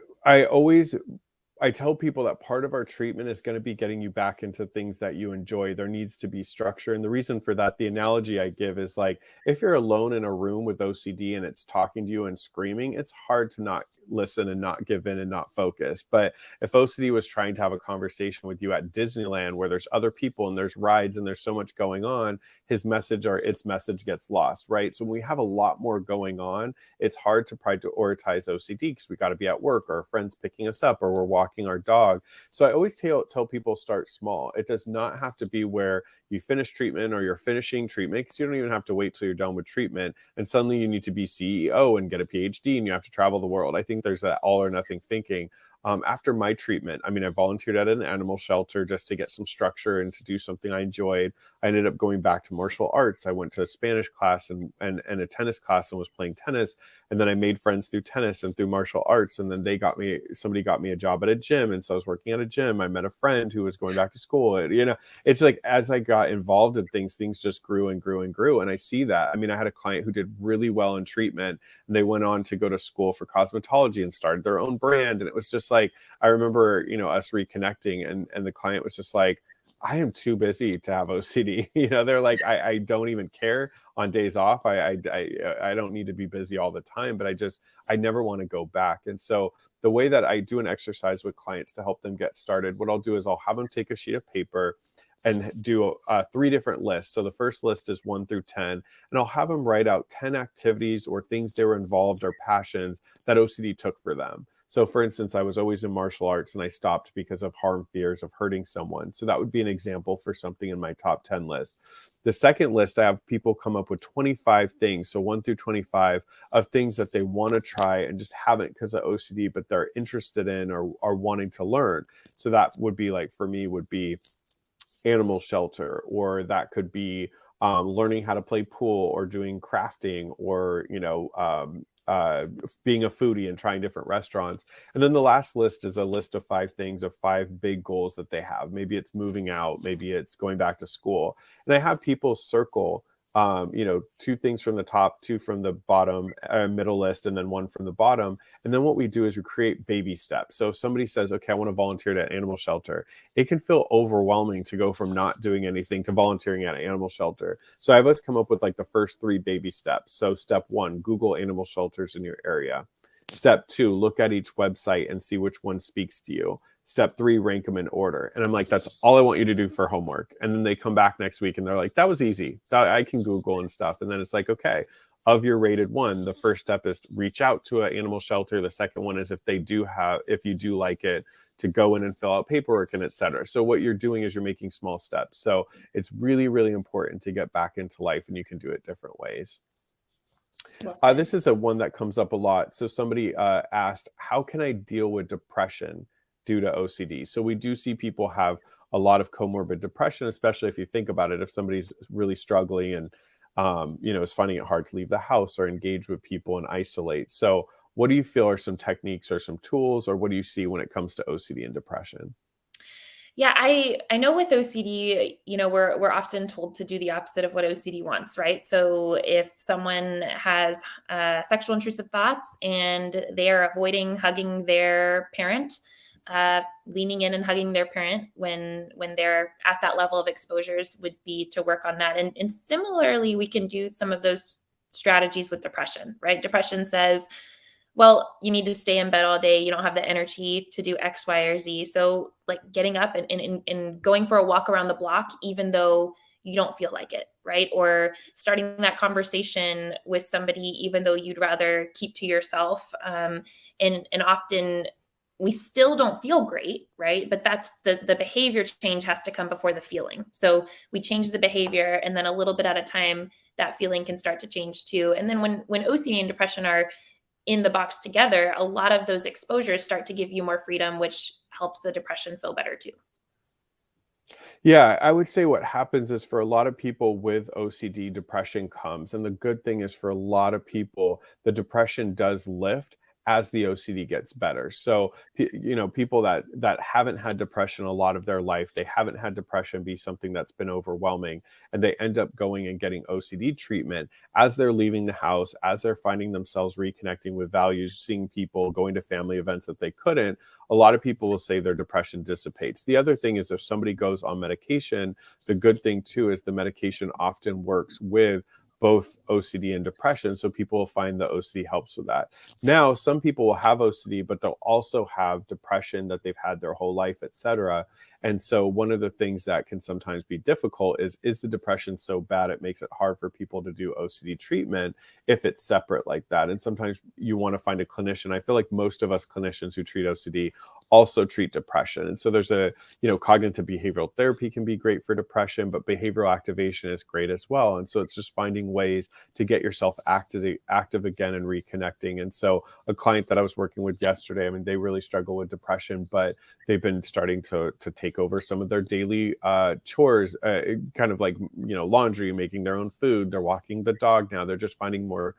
I tell people that part of our treatment is going to be getting you back into things that you enjoy. There needs to be structure. And the reason for that, the analogy I give is like, if you're alone in a room with OCD and it's talking to you and screaming, it's hard to not listen and not give in and not focus. But if OCD was trying to have a conversation with you at Disneyland where there's other people and there's rides and there's so much going on, his message or its message gets lost, right? So when we have a lot more going on, it's hard to prioritize OCD because we got to be at work or our friends picking us up or we're walking walking our dog. So I always tell people start small. It does not have to be where you finish treatment or you're finishing treatment, because you don't even have to wait till you're done with treatment and suddenly you need to be CEO and get a PhD and you have to travel the world. I think there's that all or nothing thinking. After my treatment, I mean, I volunteered at an animal shelter just to get some structure and to do something I enjoyed. I ended up going back to martial arts. I went to a Spanish class and a tennis class and was playing tennis. And then I made friends through tennis and through martial arts. And then somebody got me a job at a gym. And so I was working at a gym. I met a friend who was going back to school. It's like, as I got involved in things just grew and grew and grew. And I see that. I mean, I had a client who did really well in treatment and they went on to go to school for cosmetology and started their own brand. And it was just like, I remember, us reconnecting and the client was just like, I am too busy to have OCD. They're like, I don't even care on days off. I don't need to be busy all the time, but I never want to go back. And so the way that I do an exercise with clients to help them get started, what I'll do is I'll have them take a sheet of paper and do 3 different lists. So the first list is 1 through 10, and I'll have them write out 10 activities or things they were involved or passions that OCD took for them. So for instance, I was always in martial arts and I stopped because of harm fears of hurting someone. So that would be an example for something in my top 10 list. The second list, I have people come up with 25 things, so 1 through 25, of things that they want to try and just haven't because of OCD, but they're interested in or are wanting to learn. So that would be like, for me, would be animal shelter, or that could be learning how to play pool or doing crafting, or being a foodie and trying different restaurants. And then the last list is a list of 5 things, of 5 big goals that they have. Maybe it's moving out, maybe it's going back to school. And I have people circle 2 things from the top, 2 from the bottom, middle list, and then 1 from the bottom. And then what we do is we create baby steps. So if somebody says, okay, I want to volunteer at an animal shelter, it can feel overwhelming to go from not doing anything to volunteering at an animal shelter. So I have us come up with like the first 3 baby steps. So step 1, Google animal shelters in your area. Step 2, look at each website and see which one speaks to you. Step 3, rank them in order. And I'm like, that's all I want you to do for homework. And then they come back next week and they're like, that was easy. I can Google and stuff. And then it's like, okay, of your rated 1, the first step is to reach out to an animal shelter. The second one is if you do like it, to go in and fill out paperwork and etc. So what you're doing is you're making small steps. So it's really, really important to get back into life, and you can do it different ways. This is one that comes up a lot. So somebody asked, how can I deal with depression due to OCD? So we do see people have a lot of comorbid depression, especially if you think about it, if somebody's really struggling and is finding it hard to leave the house or engage with people and isolate. So what do you feel are some techniques or some tools, or what do you see when it comes to OCD and depression? Yeah, I know with OCD, we're often told to do the opposite of what OCD wants, right? So if someone has sexual intrusive thoughts and they are avoiding hugging their parent, leaning in and hugging their parent when they're at that level of exposures would be to work on that. And similarly, we can do some of those strategies with depression, right? Depression says, well, you need to stay in bed all day. You don't have the energy to do X, Y, or Z. So like getting up and going for a walk around the block, even though you don't feel like it, right? Or starting that conversation with somebody, even though you'd rather keep to yourself. And often we still don't feel great, right? But that's the behavior change has to come before the feeling. So we change the behavior, and then a little bit at a time, that feeling can start to change too. And then when OCD and depression are in the box together, a lot of those exposures start to give you more freedom, which helps the depression feel better too. Yeah, I would say what happens is, for a lot of people with OCD, depression comes. And the good thing is, for a lot of people, the depression does lift as the OCD gets better. So, people that haven't had depression a lot of their life, they haven't had depression be something that's been overwhelming, and they end up going and getting OCD treatment. As they're leaving the house, as they're finding themselves reconnecting with values, seeing people, going to family events that they couldn't, a lot of people will say their depression dissipates. The other thing is, if somebody goes on medication, the good thing too is the medication often works with both OCD and depression. So people will find the OCD helps with that. Now, some people will have OCD, but they'll also have depression that they've had their whole life, etc. And so one of the things that can sometimes be difficult is the depression so bad it makes it hard for people to do OCD treatment if it's separate like that. And sometimes you want to find a clinician. I feel like most of us clinicians who treat OCD also treat depression. And so there's cognitive behavioral therapy can be great for depression, but behavioral activation is great as well. And so it's just finding ways to get yourself active again and reconnecting. And so a client that I was working with yesterday, I mean, they really struggle with depression, but they've been starting to take over some of their daily chores, kind of like, laundry, making their own food. They're walking the dog now. They're just finding more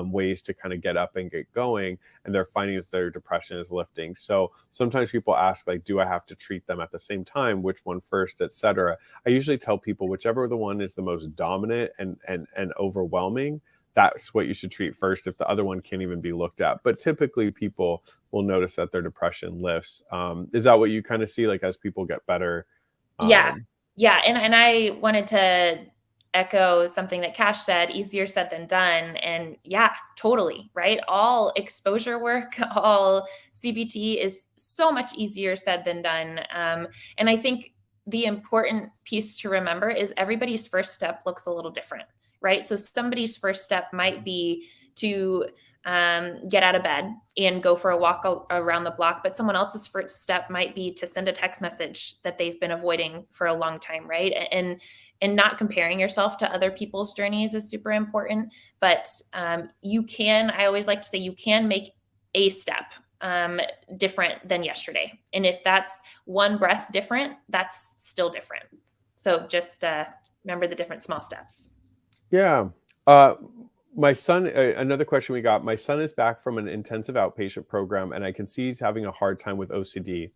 ways to kind of get up and get going, and they're finding that their depression is lifting. So sometimes people ask, like, do I have to treat them at the same time? Which one first, etc. I usually tell people whichever the one is the most dominant and overwhelming, that's what you should treat first if the other one can't even be looked at. But typically people will notice that their depression lifts. Is that what you kind of see, like, as people get better? Yeah. And I wanted to echo something that Cash said, easier said than done. And yeah, totally, right? All exposure work, all CBT is so much easier said than done. And I think the important piece to remember is everybody's first step looks a little different, right? So somebody's first step might be to get out of bed and go for a walk around the block, but someone else's first step might be to send a text message that they've been avoiding for a long time, right? And not comparing yourself to other people's journeys is super important. But I always like to say, you can make a step different than yesterday. And if that's one breath different, that's still different. So just remember the different small steps. Yeah. My son, another question we got, my son is back from an intensive outpatient program, and I can see he's having a hard time with OCD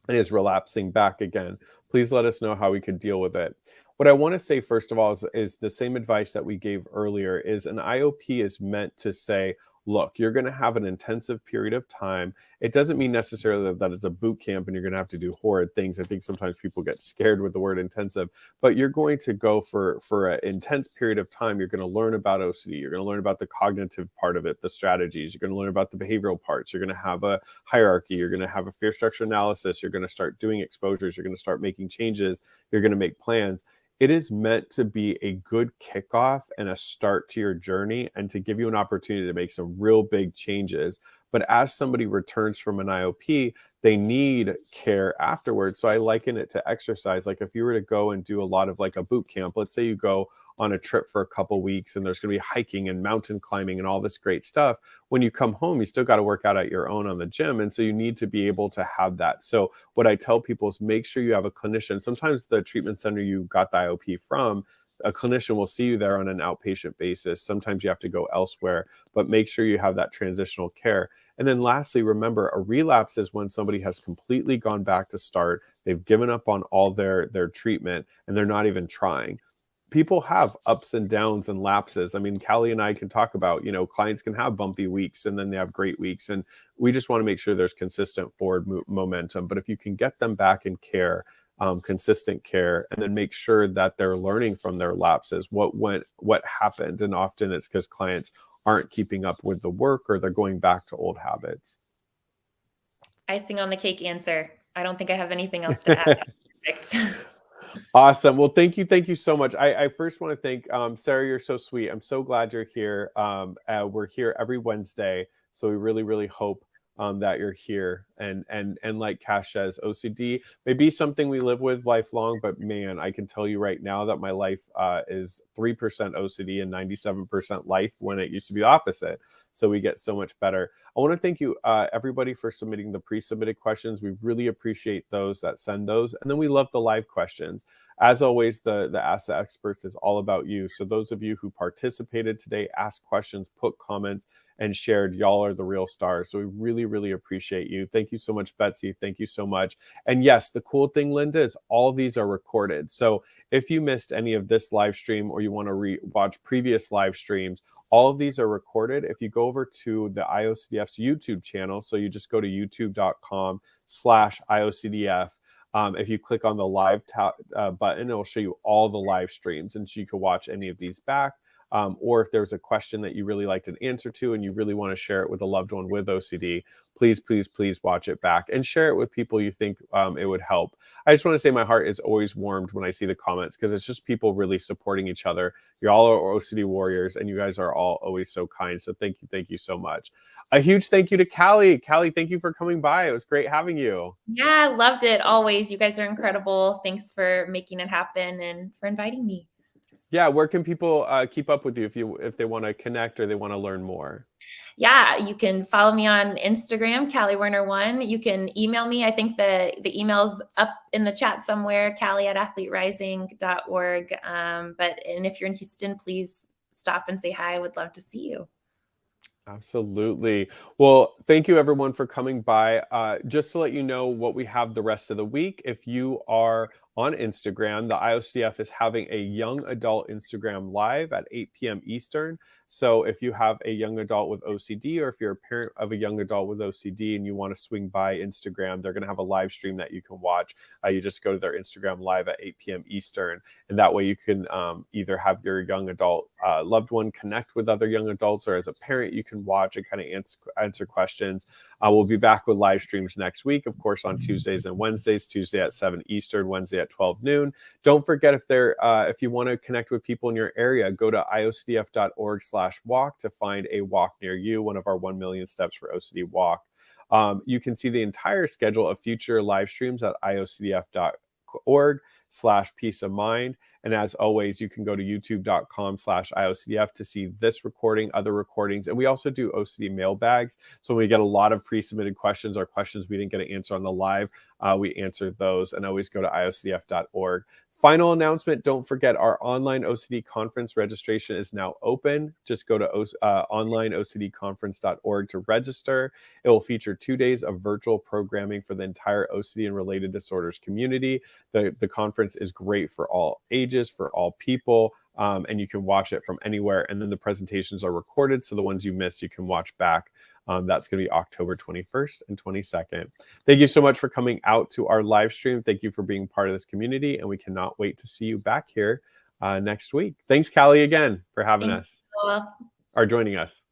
and is relapsing back again. Please let us know how we could deal with it. What I want to say, first of all, is the same advice that we gave earlier, is an IOP is meant to say, look, you're going to have an intensive period of time. It doesn't mean necessarily that it's a boot camp and you're going to have to do horrid things. I think sometimes people get scared with the word intensive, but you're going to go for an intense period of time. You're going to learn about OCD. You're going to learn about the cognitive part of it, the strategies. You're going to learn about the behavioral parts. You're going to have a hierarchy. You're going to have a fear structure analysis. You're going to start doing exposures. You're going to start making changes. You're going to make plans. It is meant to be a good kickoff and a start to your journey and to give you an opportunity to make some real big changes. But as somebody returns from an IOP, they need care afterwards. So I liken it to exercise. Like if you were to go and do a lot of like a boot camp, let's say you go on a trip for a couple weeks and there's going to be hiking and mountain climbing and all this great stuff. When you come home, you still got to work out at your own on the gym. And so you need to be able to have that. So what I tell people is make sure you have a clinician. Sometimes the treatment center you got the IOP from, a clinician will see you there on an outpatient basis. Sometimes you have to go elsewhere, but make sure you have that transitional care. And then lastly, remember, a relapse is when somebody has completely gone back to start. They've given up on all their treatment and they're not even trying. People have ups and downs and lapses. I mean, Cali and I can talk about, clients can have bumpy weeks and then they have great weeks. And we just want to make sure there's consistent forward momentum. But if you can get them back in care, consistent care, and then make sure that they're learning from their lapses, what happened. And often it's because clients aren't keeping up with the work or they're going back to old habits. Icing on the cake answer. I don't think I have anything else to add. Perfect. Awesome. Well, thank you so much. I first want to thank Sarah. You're so sweet. I'm so glad you're here. We're here every Wednesday, so we really, really hope that you're here. And like Cash says, OCD may be something we live with lifelong, but man, I can tell you right now that my life is 3% OCD and 97% life, when it used to be the opposite. So we get so much better. I want to thank you, everybody, for submitting the pre-submitted questions. We really appreciate those that send those. And then we love the live questions. As always, the Ask the Experts is all about you. So those of you who participated today, asked questions, put comments, and shared, y'all are the real stars. So we really, really appreciate you. Thank you so much, Betsy. Thank you so much. And yes, the cool thing, Linda, is all of these are recorded. So if you missed any of this live stream or you want to watch previous live streams, all of these are recorded. If you go over to the IOCDF's YouTube channel, so you just go to youtube.com/IOCDF. If you click on the live button, it will show you all the live streams, and so you can watch any of these back. or if there's a question that you really liked an answer to and you really want to share it with a loved one with OCD, please, please, please watch it back and share it with people you think it would help. I just want to say my heart is always warmed when I see the comments because it's just people really supporting each other. You all are OCD warriors, and you guys are all always so kind. So thank you so much. A huge thank you to Cali. Cali, thank you for coming by. It was great having you. Yeah, loved it always. You guys are incredible. Thanks for making it happen and for inviting me. Yeah, where can people keep up with you if they want to connect or they want to learn more? Yeah, you can follow me on Instagram, Cali Werner 1. You can email me. I think the email's up in the chat somewhere, cali@athleterising.org. And if you're in Houston, please stop and say hi. I would love to see you. Absolutely. Well, thank you everyone for coming by. Just to let you know what we have the rest of the week, if you are on Instagram, the IOCDF is having a young adult Instagram live at 8 p.m. Eastern. So if you have a young adult with OCD, or if you're a parent of a young adult with OCD and you want to swing by Instagram, they're going to have a live stream that you can watch. You just go to their Instagram live at 8 p.m. Eastern. And that way you can either have your young adult loved one connect with other young adults, or as a parent, you can watch and kind of answer questions. We'll be back with live streams next week, of course, on Tuesdays and Wednesdays, Tuesday at 7 Eastern, Wednesday at 12 noon. Don't forget, if you want to connect with people in your area, go to iocdf.org/walk to find a walk near you, one of our 1 million steps for OCD walk. You can see the entire schedule of future live streams at iocdf.org/peace of mind. And as always, you can go to youtube.com/IOCDF to see this recording, other recordings. And we also do OCD mailbags. So when we get a lot of pre-submitted questions or questions we didn't get to answer on the live, we answer those. And always go to iocdf.org. Final announcement, don't forget our online OCD conference registration is now open. Just go to onlineocdconference.org to register. It will feature 2 days of virtual programming for the entire OCD and related disorders community. The conference is great for all ages, for all people, and you can watch it from anywhere. And then the presentations are recorded, so the ones you missed, you can watch back. That's going to be October 21st and 22nd. Thank you so much for coming out to our live stream. Thank you for being part of this community, and we cannot wait to see you back here next week. Thanks, Cali, again for having us or joining us.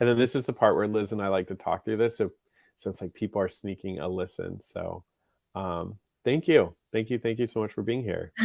And then this is the part where Liz and I like to talk through this. So it's like people are sneaking a listen. So thank you. Thank you so much for being here.